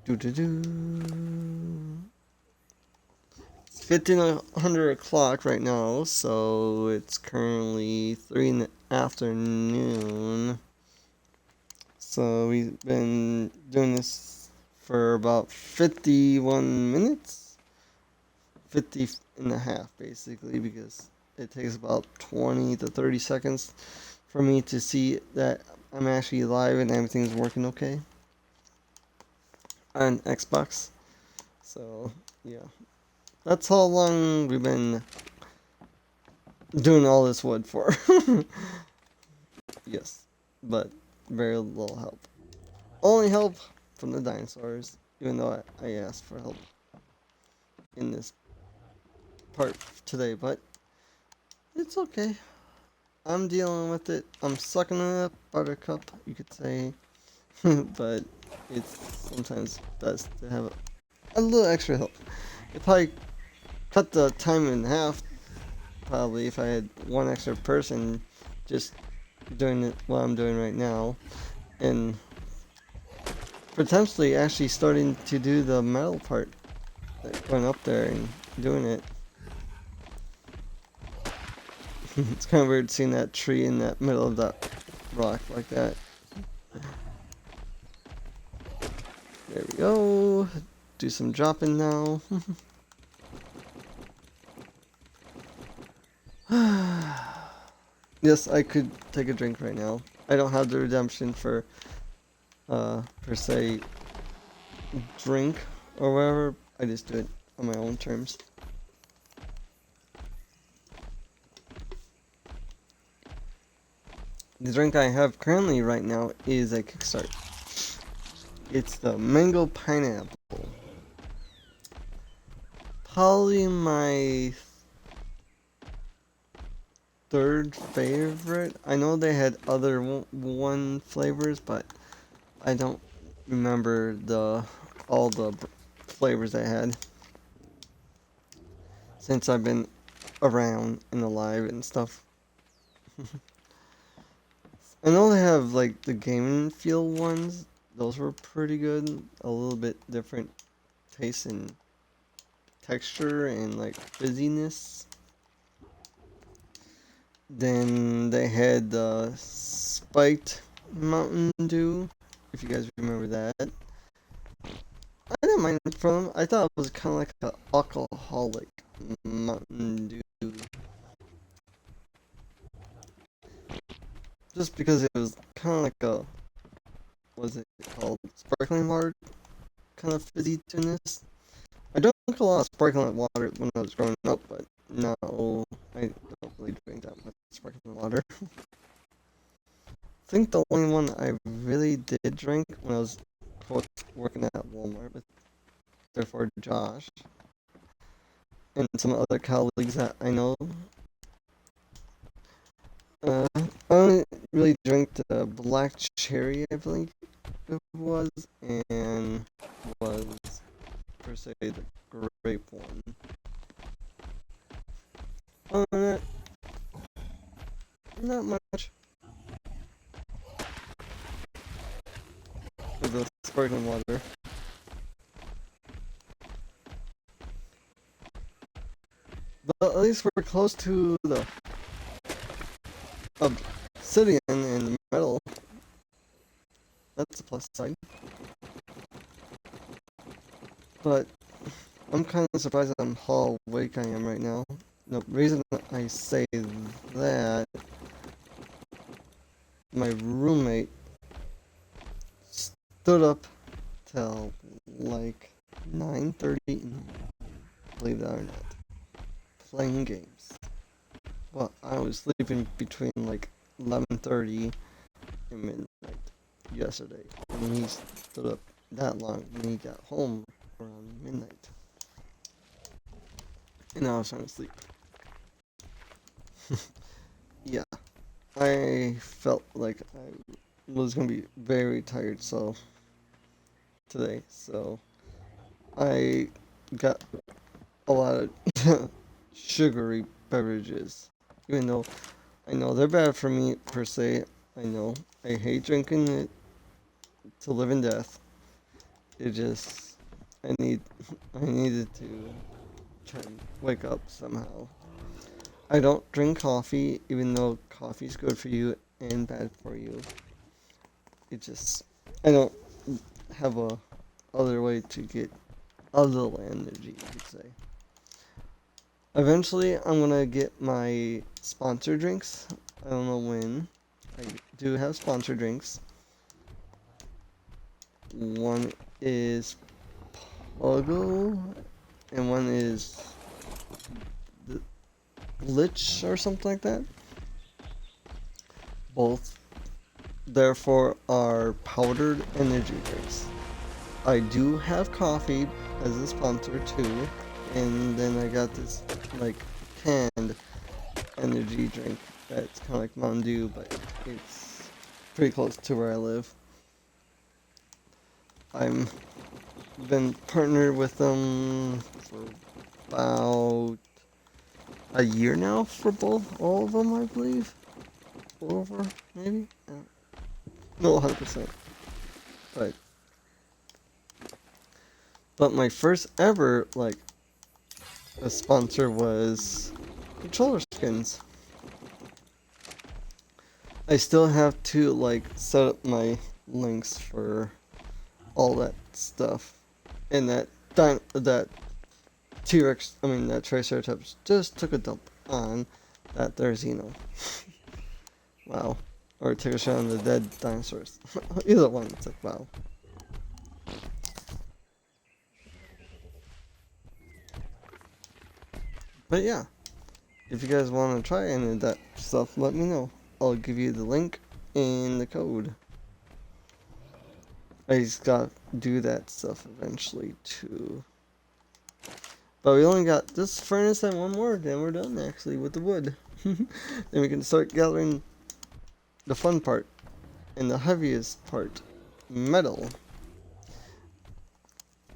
Do do do. It's 1500 o'clock right now, so it's currently 3 in the afternoon. So we've been doing this for about 51 minutes, 50 and a half basically, because it takes about 20 to 30 seconds for me to see that I'm actually live and everything's working okay on Xbox. So yeah, that's how long we've been doing all this wood for. Yes, but very little help. Only help from the dinosaurs, even though I asked for help in this part today, but it's okay. I'm dealing with it. I'm sucking it up, Buttercup, you could say. But it's sometimes best to have a little extra help. If I cut the time in half, probably if I had one extra person just doing it what I'm doing right now, and potentially actually starting to do the metal part, like going up there and doing it. It's kind of weird seeing that tree in that middle of that rock like that. There we go. Do some dropping now. Yes, I could take a drink right now. I don't have the redemption for, per se, drink or whatever. I just do it on my own terms. The drink I have currently right now is a Kickstart. It's the mango pineapple. Probably my third favorite. I know they had other one flavors, but I don't remember all the flavors they had since I've been around and alive and stuff. I know they have like the Game & Feel ones. Those were pretty good. A little bit different taste and texture and like fizziness. Then they had the spiked Mountain Dew, if you guys remember that. I didn't mind it from them. I thought it was kind of like an alcoholic Mountain Dew. Just because it was kind of like a, what is it called? Sparkling water kind of fizzy to this. I drank a lot of sparkling water when I was growing up, but no, I don't really drink that much sparkling water. I think the only one I really did drink when I was working at Walmart with, therefore, Josh and some other colleagues that I know. I only really drank the black cherry, I believe it was, and was per se the grape one. Other than that, not much for the sparkling water. But at least we're close to the obsidian in the metal. That's a plus side. But I'm kind of surprised at how awake I am right now. The reason I say that, my roommate stood up till like 9:30 in the morning, believe that or not, playing games. But I was sleeping between like 11:30 and midnight yesterday, and he stood up that long when he got home around midnight, and I was trying to sleep. Yeah, I felt like I was gonna be very tired today, so I got a lot of sugary beverages, even though I know they're bad for me per se. I know I hate drinking it to live in death. It just I need I needed to try and wake up somehow. I don't drink coffee, even though coffee's good for you and bad for you. It just I don't have a other way to get a little energy, you could say. Eventually, I'm gonna get my sponsor drinks. I don't know when. I do have sponsor drinks. One is Pogo, and one is the Lich or something like that. Both, therefore, are powdered energy drinks. I do have coffee as a sponsor too, and then I got this like canned energy drink that's kind of like Mountain Dew, but it's pretty close to where I live. I'm been partnered with them for about a year now for all of them, I believe. Over, maybe? No, 100%. But, but my first ever, like, a sponsor was controller skins. I still have to, like, set up my links for all that stuff. And that T-Rex, I mean, that Triceratops just took a dump on that there Xeno. Wow. Or took a shot on the dead dinosaurs. Either one, it's like, wow. But yeah, if you guys want to try any of that stuff, let me know. I'll give you the link and the code. I just gotta do that stuff eventually too. But we only got this furnace and one more, then we're done actually with the wood. Then we can start gathering the fun part and the heaviest part, metal.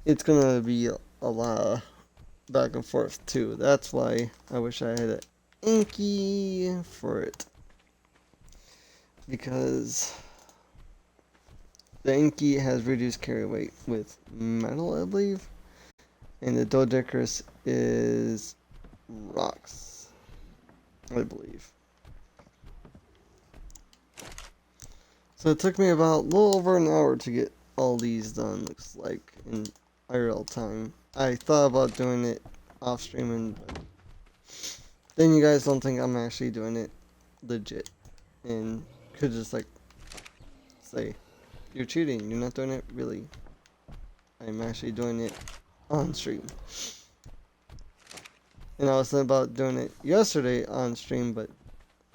It's gonna be a lot of back and forth too. That's why I wish I had an Inky for it. Because the Inky has reduced carry weight with metal, I believe. And the Doedicurus is rocks, I believe. So it took me about a little over an hour to get all these done, looks like, in IRL time. I thought about doing it off streaming, but then you guys don't think I'm actually doing it legit. And could just like say, you're cheating, you're not doing it really. I'm actually doing it on stream. And I was thinking about doing it yesterday on stream, but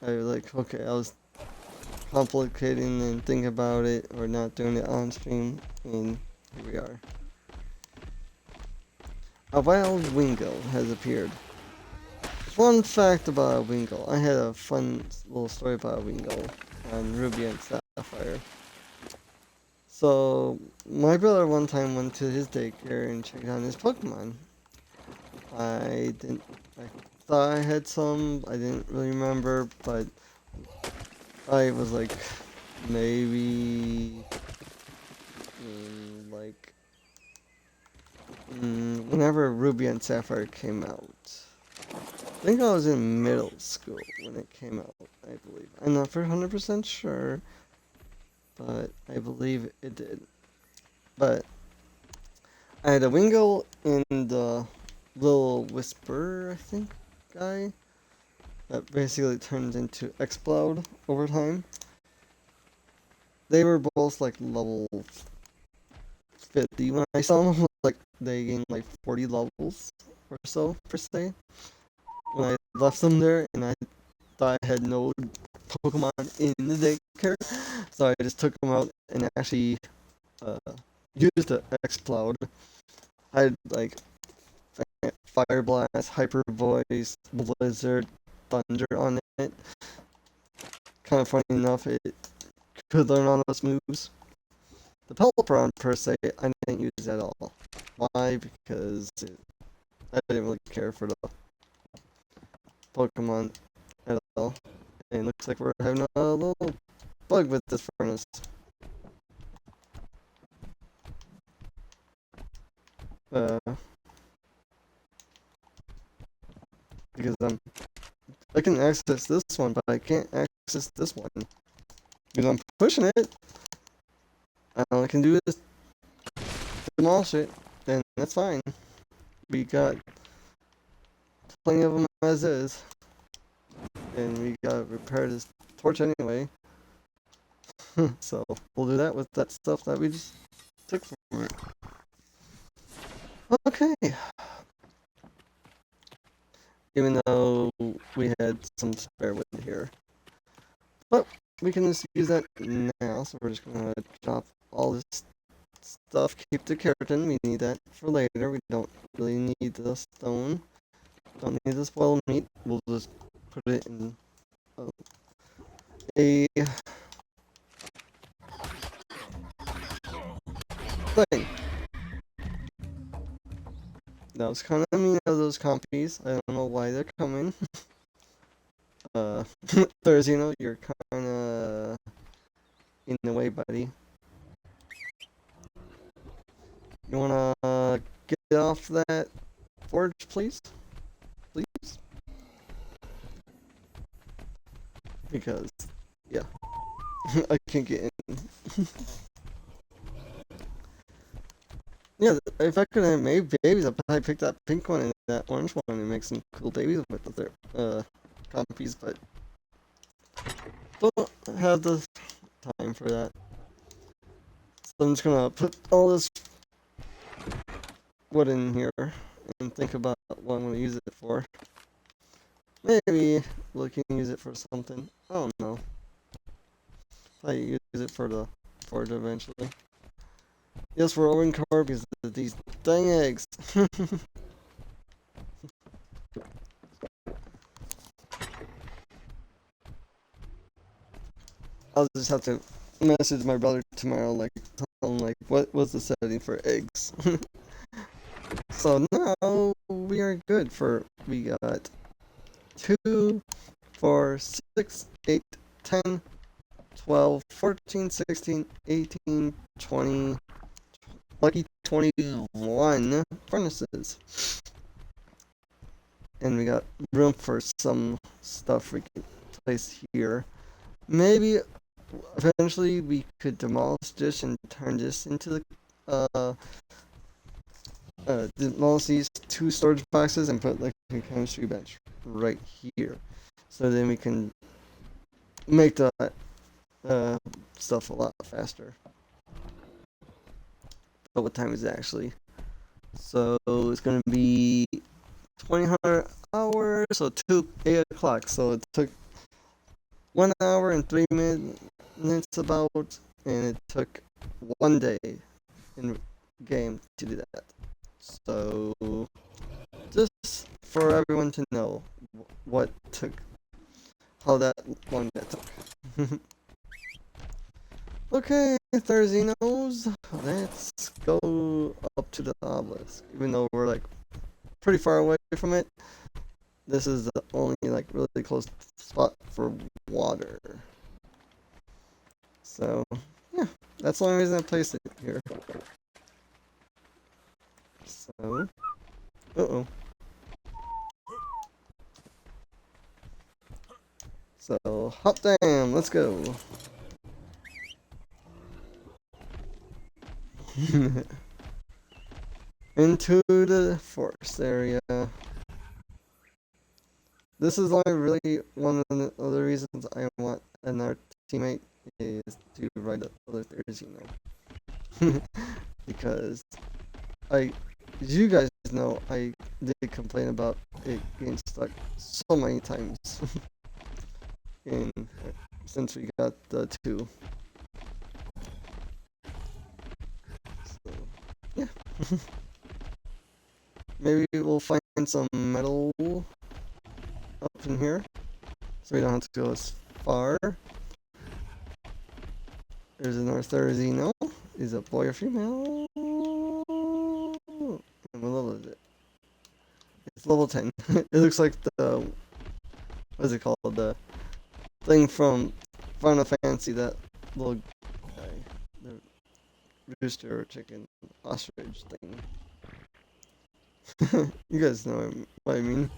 I was like, okay, I was complicating and thinking about it or not doing it on stream, and here we are. A wild Wingull has appeared. Fun fact about a Wingull. I had a fun little story about a Wingull on Ruby and Sapphire. So, my brother one time went to his daycare and checked on his Pokemon. I thought I had some, I didn't really remember, but I was like, maybe, like, whenever Ruby and Sapphire came out. I think I was in middle school when it came out, I believe. I'm not for 100% sure, but I believe it did. But I had a Wingull and the little Whisper, I think, guy that basically turns into Explode over time. They were both like level 50. When I saw them, like they gained like 40 levels or so per se. When I left them there, and I thought I had no Pokemon in the daycare, so I just took them out and actually uh, used the Exploud. I had like Fire Blast, Hyper Voice, Blizzard, Thunder on it. Kind of funny enough, it could learn all those moves. The Pelipper per se, I didn't use at all. Why? Because I didn't really care for the Pokemon at all. And it looks like we're having a little bug with this furnace. Because I can access this one, but I can't access this one. Because I'm pushing it. All I can do is demolish it, then that's fine. We got plenty of them as is. And we gotta repair this torch anyway. So we'll do that with that stuff that we just took from it. Okay. Even though we had some spare wood here. But we can just use that now, so we're just gonna drop all this stuff. Keep the keratin, we need that for later. We don't really need the stone. Don't need the spoiled meat. We'll just put it in a thing. That was kind of mean of those compies. I don't know why they're coming. Thursday, you're kind of in the way, buddy. You wanna get off that forge, please? Please? Because, yeah. I can't get in. Yeah, if I could have made babies, I probably picked that pink one and that orange one and make some cool babies with their compies, but don't have the time for that. So I'm just gonna put all this wood in here and think about what I'm gonna use it for. Maybe we can use it for something. I don't know. I use it for the forge eventually. Yes, we're over in carb because of these dang eggs. I'll just have to message my brother tomorrow, like, tell him, like, what was the setting for eggs? So now we are good we got 2, 4, 6, 8, 10, 12, 14, 16, 18, 20, lucky 21 furnaces. And we got room for some stuff we can place here. Maybe eventually we could demolish this and turn this into the demolish these 2 storage boxes and put like a chemistry bench right here. So then we can make the stuff a lot faster. But what time is it actually? So it's gonna be 2000 hours, so 8 o'clock. So it took 1 hour and 3 minutes about, and it took 1 day in game to do that. So just for everyone to know how long that took. Okay, Thursday knows. Let's go up to the obelisk. Even though we're like pretty far away from it, this is the only like really close spot for water. So yeah, that's the only reason I placed it here. So, So hot damn, let's go. Into the forest area. This is only really one of the other reasons I want another teammate is to ride the other Thursday, because I, as you guys know, I did complain about it getting stuck so many times. in Since we got the 2. So, yeah. Maybe we'll find some metal up in here, so we don't have to go as far. There's another Therizino. Is it a boy or female? And what level is it? It's level 10. It looks like the, what is it called? The thing from Final Fantasy, that little guy. The rooster or chicken ostrich thing. You guys know what I mean.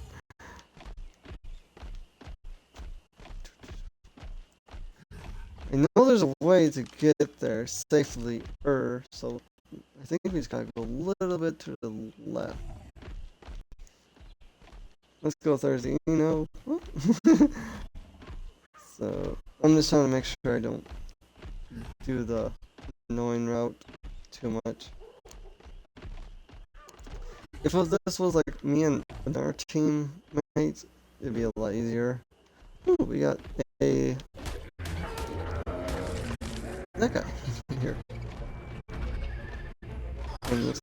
I know there's a way to get there safely, so I think we just gotta go a little bit to the left. Let's go Thursday, you know. So I'm just trying to make sure I don't do the annoying route too much. If this was like me and our teammates, it'd be a lot easier. Ooh, we got that guy here. And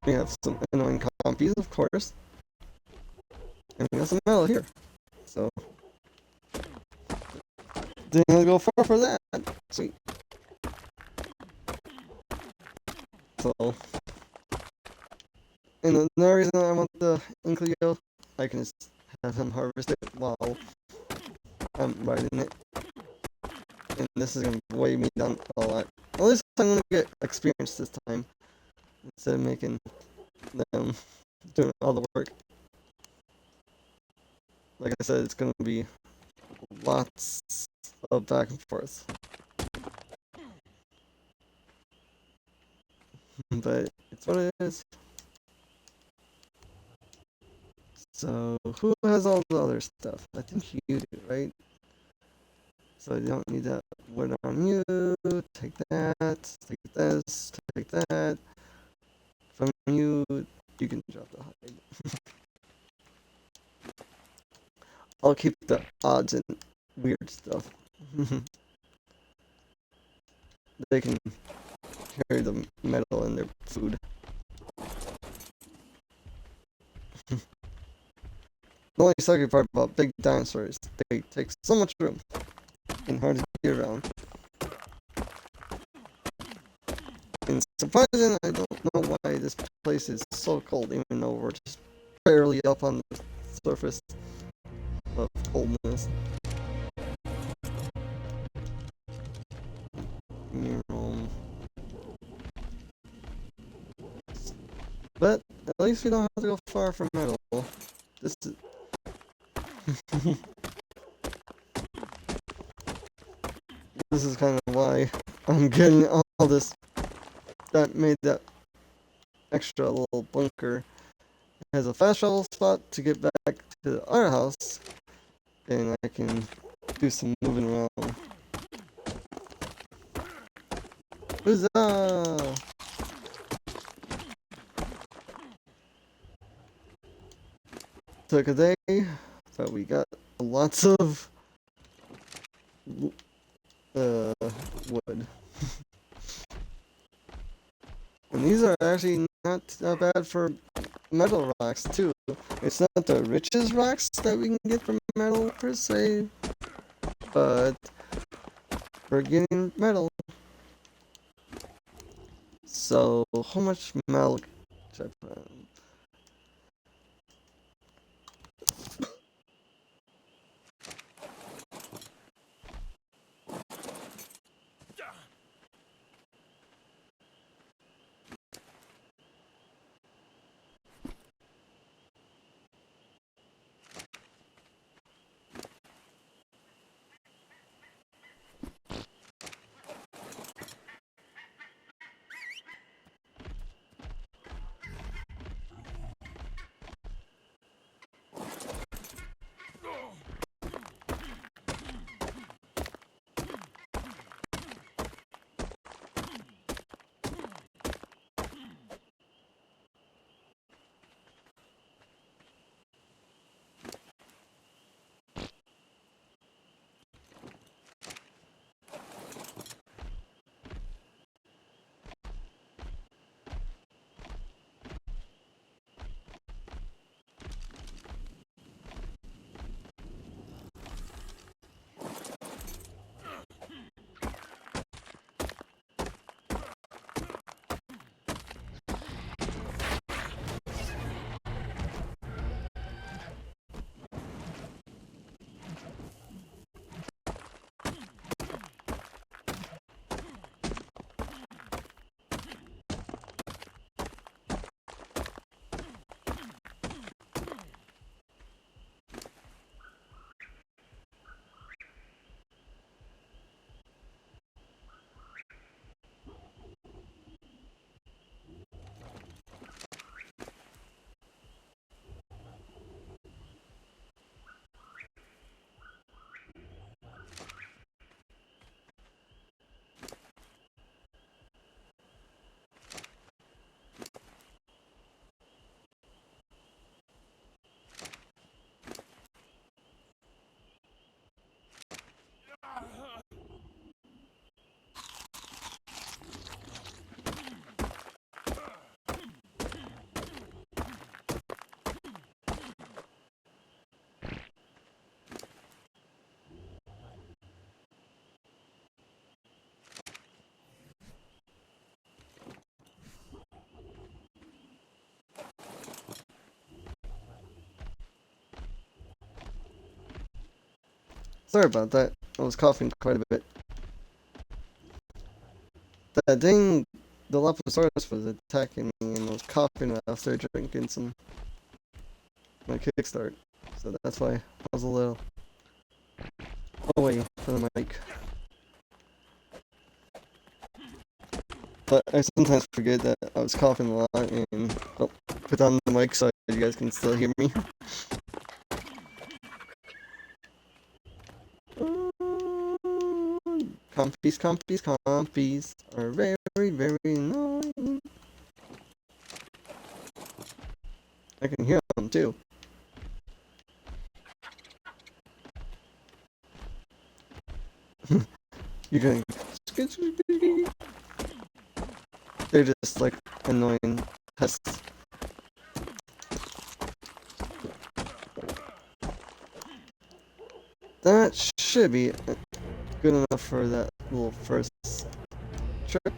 we have some annoying compies, of course. And we got some metal here. So didn't have to go far for that. Sweet. So, and another reason I want the Inkleo, I can just have him harvest it while I'm riding it. And this is gonna weigh me down a lot. At least I'm gonna get experience this time, instead of making them doing all the work. Like I said, it's gonna be lots of back and forth. But it's what it is. So, who has all the other stuff? I think you do, right? So you don't need that wood on you. Take that. Take this. Take that. From you, you can drop the hide. I'll keep the odds and weird stuff. They can carry the metal in their food. The only sucky part about big dinosaurs, they take so much room and hard to get around. And surprising, I don't know why this place is so cold, even though we're just barely up on the surface of coldness. But at least we don't have to go far from metal. This is this is kind of why I'm getting all this. That made that extra little bunker. It has a fast travel spot to get back to our house, and I can do some moving around. Huzzah! Took a day, but we got lots of wood. And these are actually not bad for metal rocks too. It's not the richest rocks that we can get from metal per se, but we're getting metal. So how much metal should I put in? Sorry about that. I was coughing quite a bit. That dang Dilophosaurus was attacking me and I was coughing after drinking some my kickstart. So that's why I was a little away from the mic. But I sometimes forget that I was coughing a lot and put on the mic so you guys can still hear me. Compies are very, very annoying. I can hear them too. You're going. They're just like annoying pests. That should be good enough for that little first trip.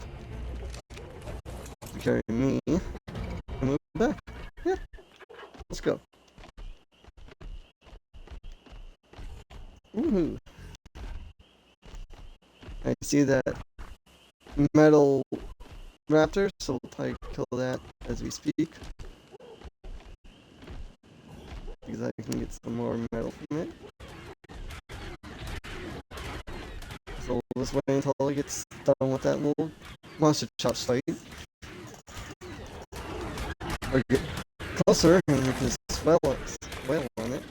To carry me and move back. Yeah, let's go. Woohoo! I see that metal raptor, so we'll probably kill that as we speak. Because I can get some more metal from it. So we'll just wait until it gets done with that little monster chops fight. Or get closer and we can swell on it.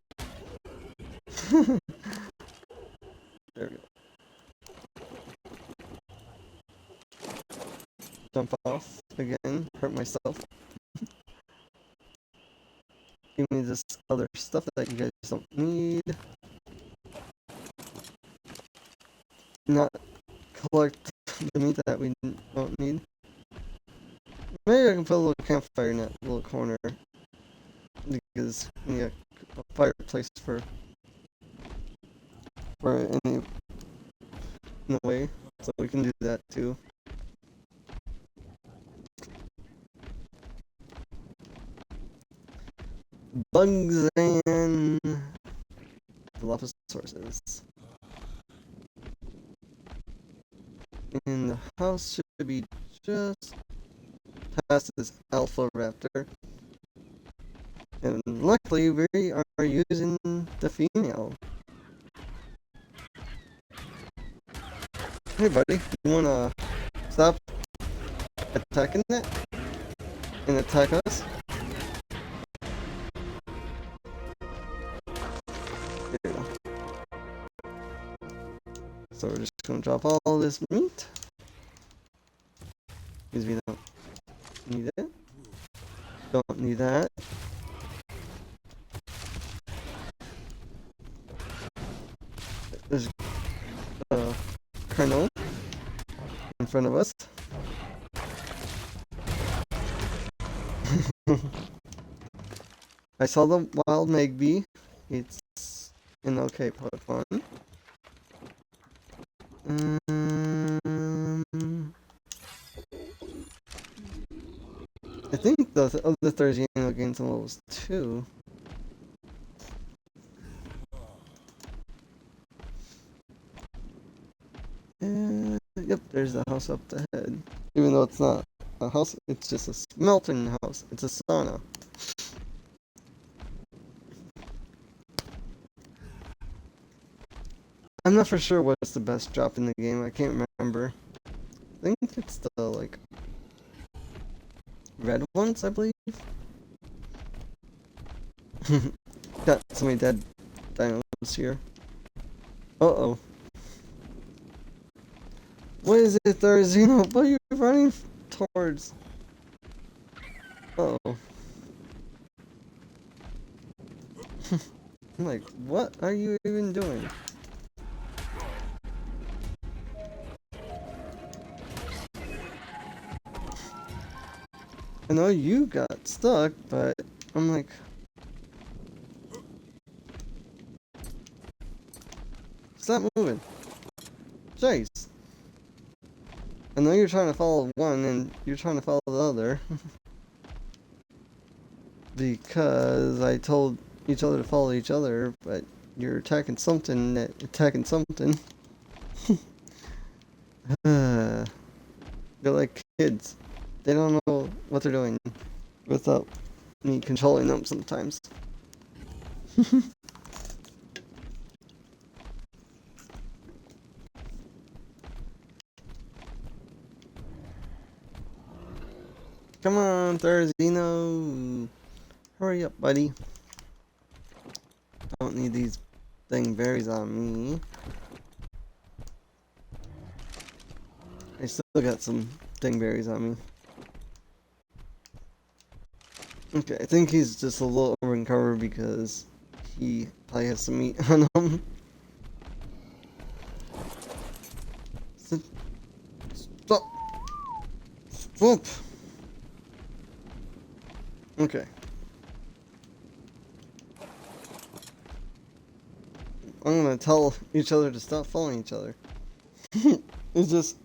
There we go. Jump off again, hurt myself. Give me this other stuff that you guys don't need. Not collect the meat that we don't need. Maybe I can put a little campfire in that little corner. Because we need a fireplace for any in the way. So we can do that too. Bugs and Dilophosaurus. And the house should be just past this alpha raptor. And luckily we are using the female. Hey buddy, you wanna stop attacking that? And attack us? There we go. So we're just gonna drop all this meat. Because we don't need it. Don't need that. There's a kernel in front of us. I saw the wild Magby. It's an okay Pokemon. I think the other Thursdino gained some levels too. And yep, there's the house up ahead. Even though it's not a house, it's just a smelting house. It's a sauna. I'm not for sure what's the best drop in the game. I can't remember. I think it's the like red ones, I believe. Got so many dead dinos here. Uh-oh. What is it, Thursdino? What are you running towards? Uh-oh. I'm like, what are you even doing? I know you got stuck, but I'm like... Stop moving. Jeez. I know you're trying to follow one and you're trying to follow the other. Because I told each other to follow each other, but you're attacking something that attacking something. They're like kids. They don't know what they're doing without me controlling them sometimes. Come on, Thurzino. Hurry up, buddy. I don't need these thing berries on me. I still got some dingberries on me. Okay, I think he's just a little overcovered because he probably has some meat on him. Stop! Stop! Okay. I'm gonna tell each other to stop following each other. It's just...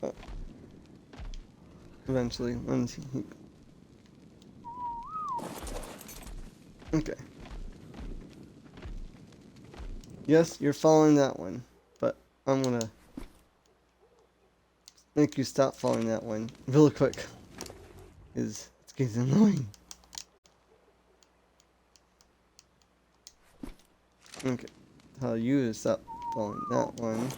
eventually, once he... Okay. Yes, you're following that one, but I'm gonna make you stop following that one really quick. It's getting annoying. Okay. Tell you to stop following that one.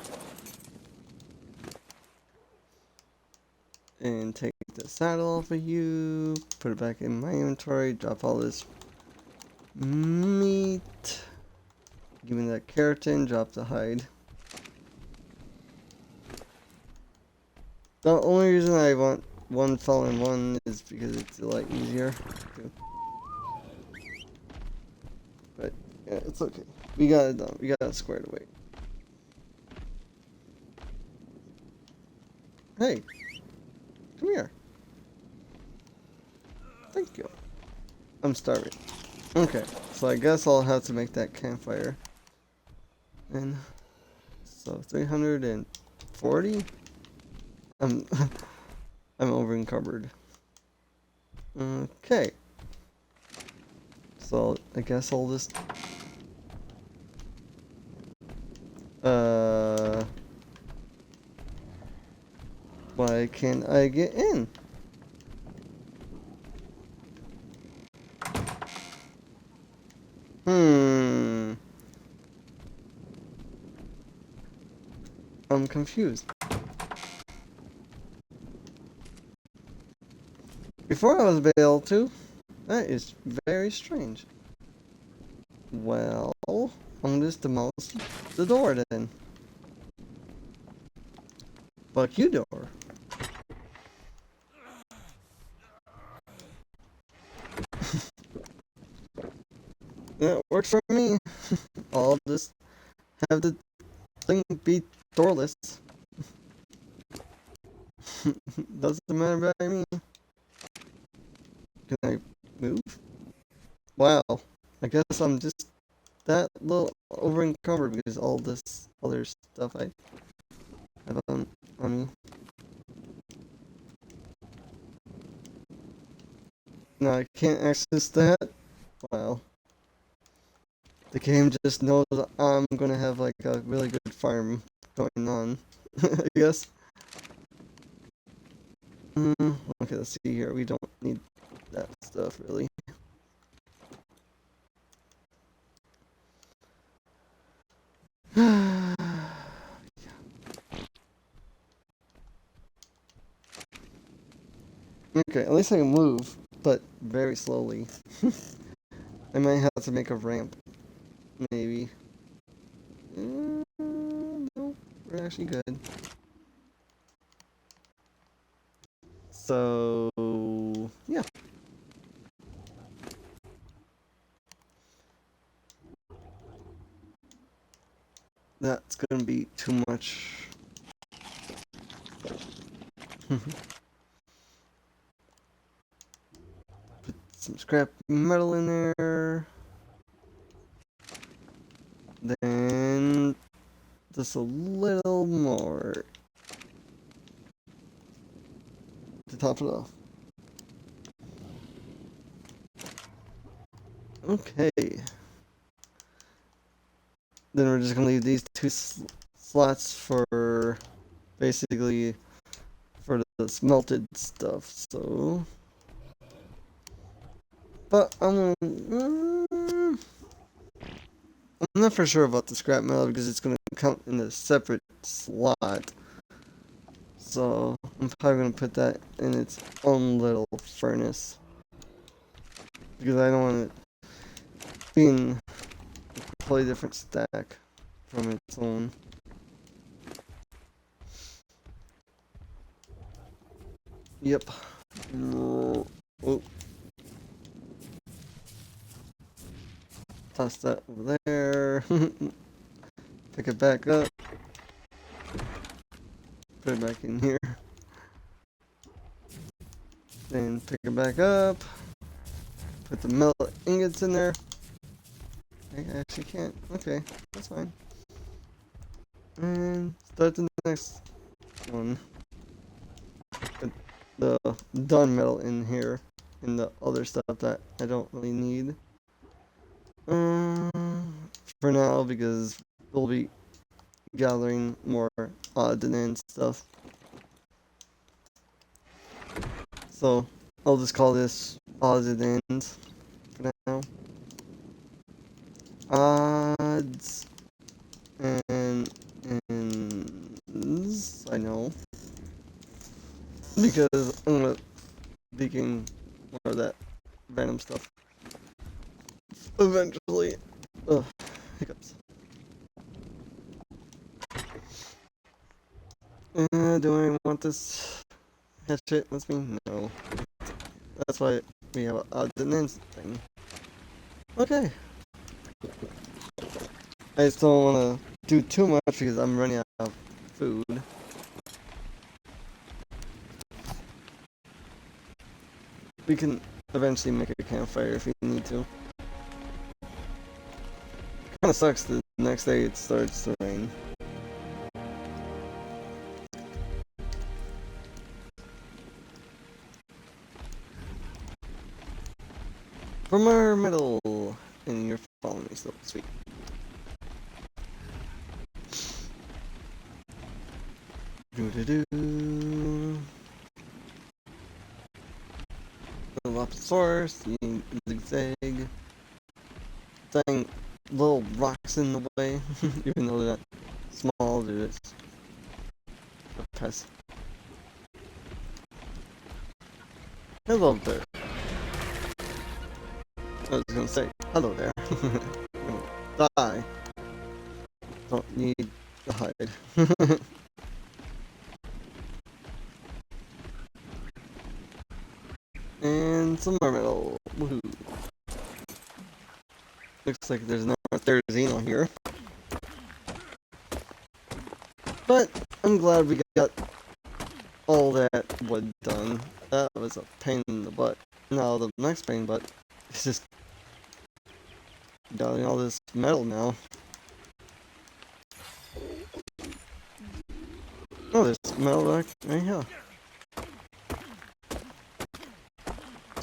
And take the saddle off of you. Put it back in my inventory. Drop all this meat. Give me that keratin. Drop the hide. The only reason I want one fell in one is because it's a lot easier. But yeah, it's okay. We got it done. We got it squared away. Hey, come here. Thank you. I'm starving. Okay, so I guess I'll have to make that campfire. And so 340. I'm I'm over encumbered. Okay. So I guess I'll just why can't I get in? I'm confused. Before I was able to. That is very strange. Well, I'm just demolish the door then. Fuck you, door. That works for me. I'll just have the thing be doorless. Doesn't matter by me. Can I move? Wow. I guess I'm just that little over encumbered because all this other stuff I have on me. No, I can't access that. Wow. The game just knows I'm gonna have like a really good farm going on. I guess. Okay, let's see here. We don't need that stuff really. Okay, at least I can move, but very slowly. I might have to make a ramp. Maybe. No, we're actually good. So, yeah. That's gonna be too much. Put some scrap metal in there. Then just a little more to top it off. Okay. then we're just gonna leave these two slots for basically for the smelted stuff. So, but I'm not for sure about the scrap metal because it's gonna count in a separate slot. So I'm probably gonna put that in its own little furnace because I don't want it being a completely different stack from its own. Yep. Oh. Toss that over there. Pick it back up. Put it back in here. Then pick it back up. Put the metal ingots in there. I actually can't. Okay, that's fine. And start the next one. Put the done metal in here. And the other stuff that I don't really need. For now, because we'll be gathering more odd and end stuff. So I'll just call this odds and ends for now. Odds and ends. I know because I'm gonna be getting more of that random stuff eventually. Ugh, hiccups. Do I want this hatchet with me? No. That's why we have an odds and ends thing. Okay. I just don't want to do too much because I'm running out of food. We can eventually make a campfire if we need to. Kinda sucks the next day it starts to rain. From our middle, and you're following me still. Sweet. Doo-doo-doo. The Lapis the zigzag. Dang, little rocks in the way, even though they're not small, they're just a pest. Hello there. I was gonna say, hello there. Die. Don't need to hide. And some more metal. Woohoo. Looks like there's no more Therizino here. But I'm glad we got all that wood done. That was a pain in the butt. Now the next pain in the butt is just gathering all this metal now. Oh, there's metal right here.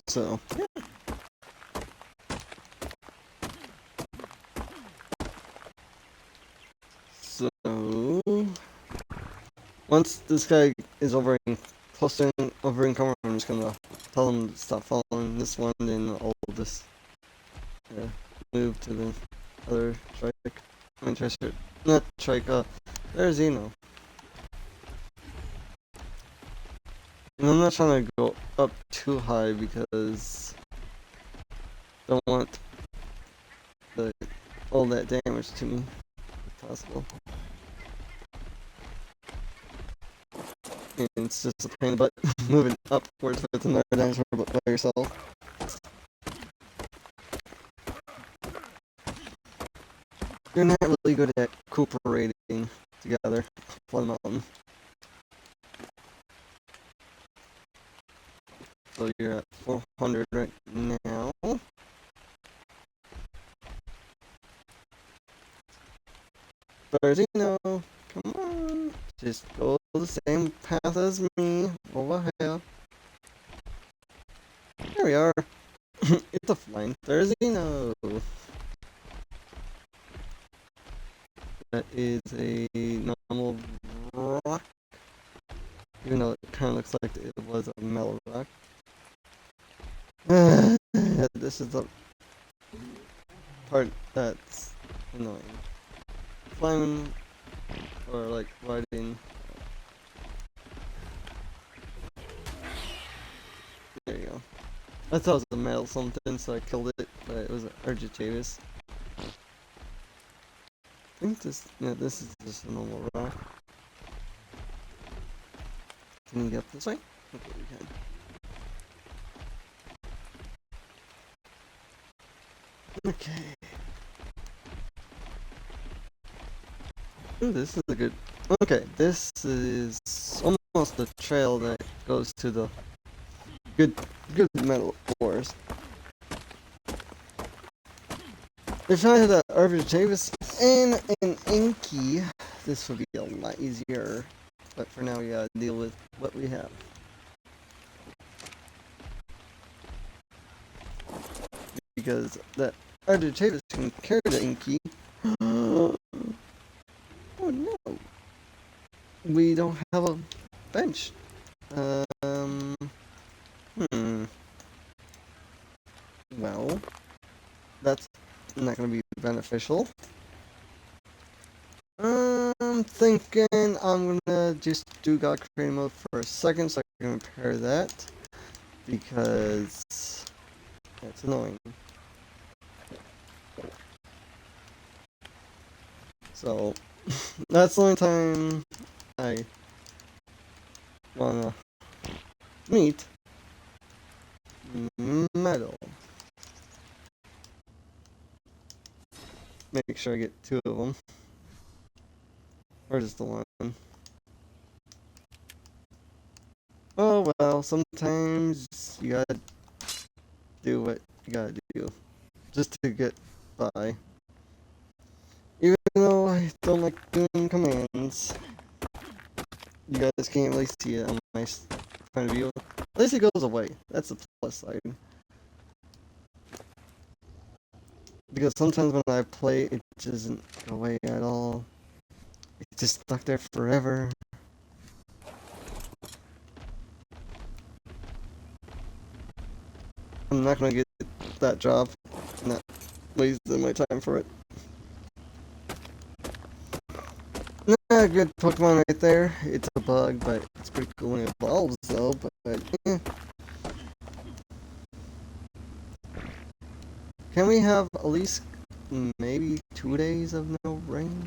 So, yeah. So, once this guy is over in cover, I'm just gonna tell him to stop following this one, and I'll just move to the other trike. I mean, treasure. Not trike, there's Zeno. And I'm not trying to go up too high because I don't want all that damage to me if possible. And it's just a pain in the butt moving upwards with another dinosaur by yourself. You're not really good at cooperating together on the mountain. So you're at 400 right now. Berzino, come on. Just go the same path as me. Over here. There we are. It's a flying Therizino. that is a normal rock, even though it kind of looks like it was a metal rock. This is the part that's annoying. Climbing or like riding. There you go. I thought it was a metal something, so I killed it, but it was an Argentavis. I think this is just a normal rock. Can we get up this way? Okay, we can. Okay. Ooh, this is a good. Okay, this is almost the trail that goes to the good metal ores. If I had an Argentavis and an Inky, this would be a lot easier. But for now, we gotta deal with what we have. Because that Argentavis can carry the Inky. Oh no! We don't have a bench. Well, that's not gonna be beneficial. I'm thinking I'm gonna just do God Creator mode for a second so I can repair that. Because that's annoying. So, that's the only time I wanna meet metal. Make sure I get 2 of them. Or just the 1. Oh well, sometimes you gotta do what you gotta do. Just to get by. Even though I don't like doing commands. You guys can't really see it on my point of view. At least it goes away. That's the plus side. Because sometimes when I play, it doesn't go away at all. It's just stuck there forever. I'm not gonna get that job. I'm not wasting my time for it. Not a good Pokemon right there. It's a bug, but it's pretty cool when it evolves though, but Can we have at least maybe 2 days of no rain?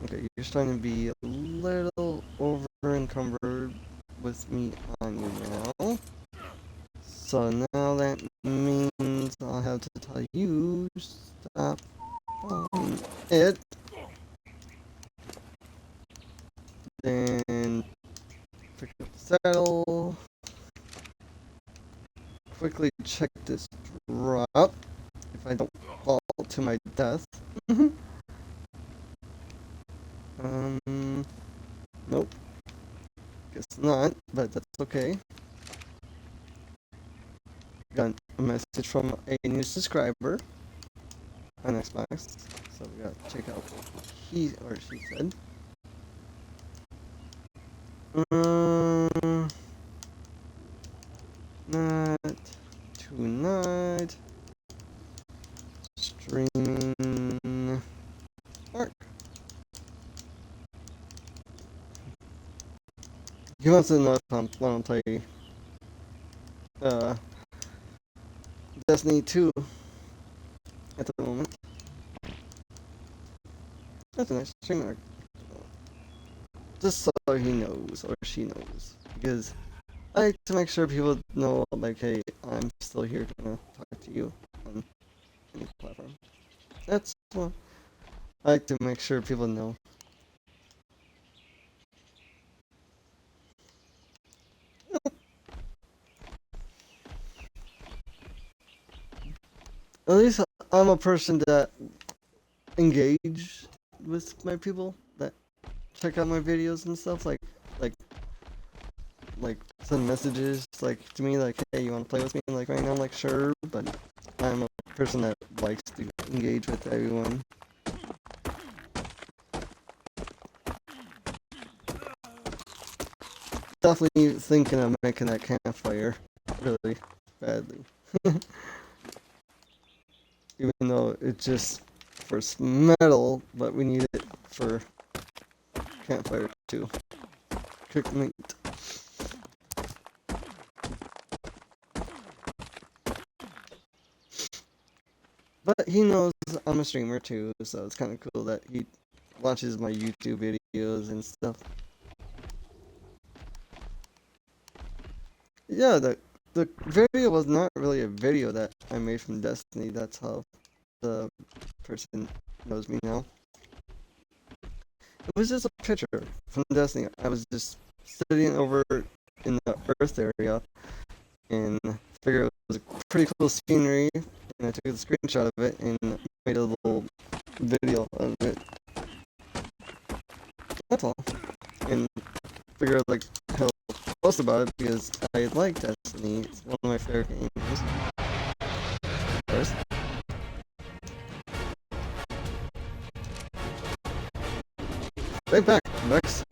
Okay, you're starting to be a little over encumbered with me on you now. So now that means I'll have to tell you stop on it. Then pick up the saddle. Quickly check this drop if I don't fall to my death. Nope. Guess not, but that's okay. Got a message from a new subscriber on Xbox, so we gotta check out what he or she said. Not tonight. Streaming Mark. He wants to know if I want to play Destiny 2 at the moment. That's a nice stream Mark. Just so he knows or she knows, because I like to make sure people know, like, hey, I'm still here to talk to you on any platform. That's what I like to make sure people know. At least I'm a person that engage with my people that check out my videos and stuff, like send messages like to me like, hey, you want to play with me? And like right now I'm like, sure, but I'm a person that likes to engage with everyone. definitely thinking of making that campfire really badly. Even though it's just for metal, but we need it for campfire too. Cook meat. But he knows I'm a streamer too, so it's kind of cool that he watches my YouTube videos and stuff. Yeah, the video was not really a video that I made from Destiny. That's how the person knows me now. It was just a picture from Destiny. I was just sitting over in the Earth area and figured it was a pretty cool scenery, and I took a screenshot of it and made a little video of it. That's all. And figured like hell post about it because I like Destiny. It's one of my favorite games. Of course. Right back, Vex.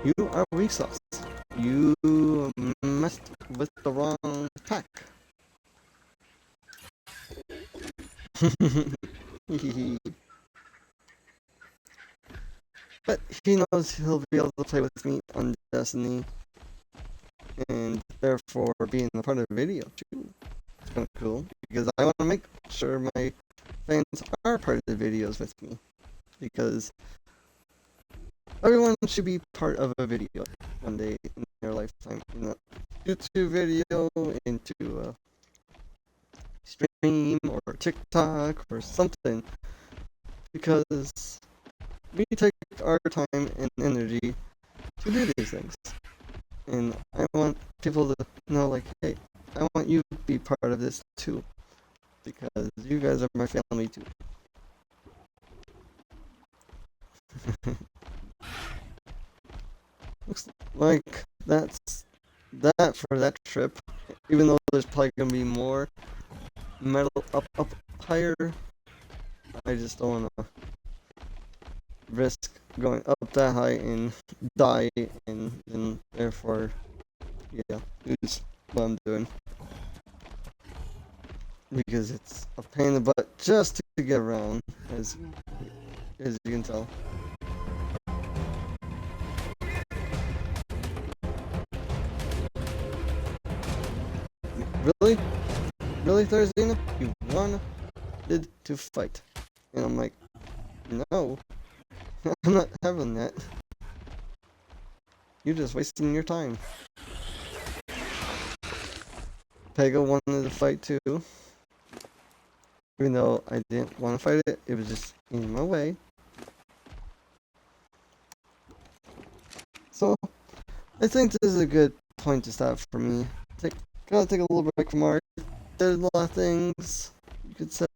You are weak sauce. You messed with the wrong pack. But he knows he'll be able to play with me on Destiny, and therefore being a part of the video too. It's kind of cool because I want to make sure my fans are part of the videos with me, because everyone should be part of a video one day in their lifetime. You know, YouTube video, into a stream or TikTok or something, because we take our time and energy to do these things. And I want people to know, like, hey, I want you to be part of this too, because you guys are my family too. Looks like that's that for that trip. Even though there's probably gonna be more metal up higher, I just don't wanna risk going up that high and die, and therefore, yeah, it's what I'm doing. Because it's a pain in the butt just to get around, as you can tell. Really? Really, Thursday? You wanted to fight? And I'm like, no, I'm not having that. You're just wasting your time. Pega wanted to fight too. Even though I didn't want to fight it, it was just in my way. So, I think this is a good point to stop for me. Gotta take a little break from art. There's a lot of things you could say.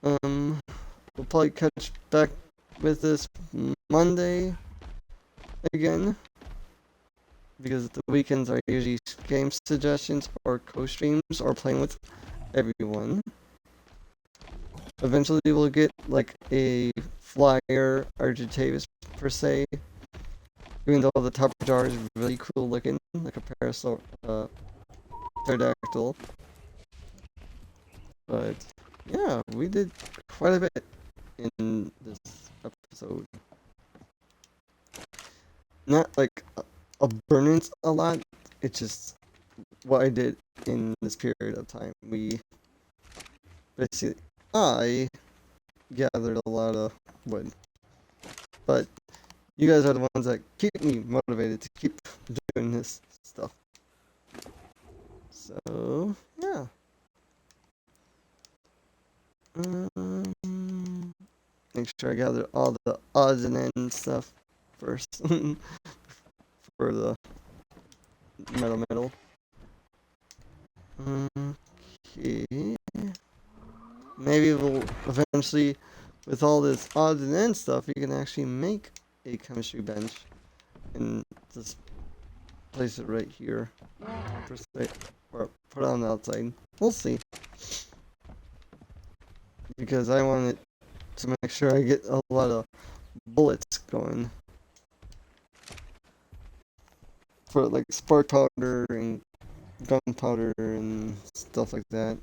We'll probably catch back with this Monday again, because the weekends are usually game suggestions or co-streams or playing with everyone. Eventually we'll get like a flyer Argentavis per se, even though the top jar is really cool looking, like a pterodactyl. But yeah, we did quite a bit in this episode. Not like abundance a lot, it's just what I did in this period of time. We basically, I gathered a lot of wood, but you guys are the ones that keep me motivated to keep doing this stuff. So yeah. Make sure I gather all the odds and ends stuff first for the metal. Okay. Maybe we'll eventually, with all this odds and ends stuff, you can actually make a chemistry bench and just place it right here, per se, or put it on the outside. We'll see. Because I wanted to make sure I get a lot of bullets going. For like spark powder and gunpowder and stuff like that.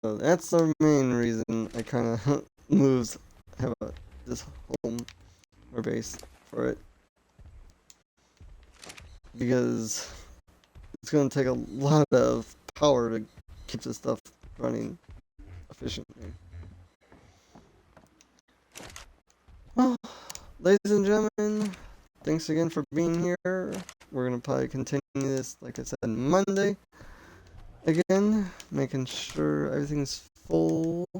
So that's the main reason I kind of have this home or base for it. Because it's going to take a lot of power to keep this stuff running efficiently. Well, ladies and gentlemen, thanks again for being here. We're going to probably continue this, like I said, Monday. Again, making sure everything's full-ish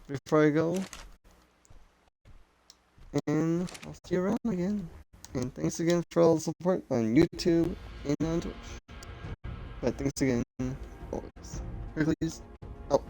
before I go. And I'll see you around again. And thanks again for all the support on YouTube and on Twitch. But thanks again, always. Hercules, out.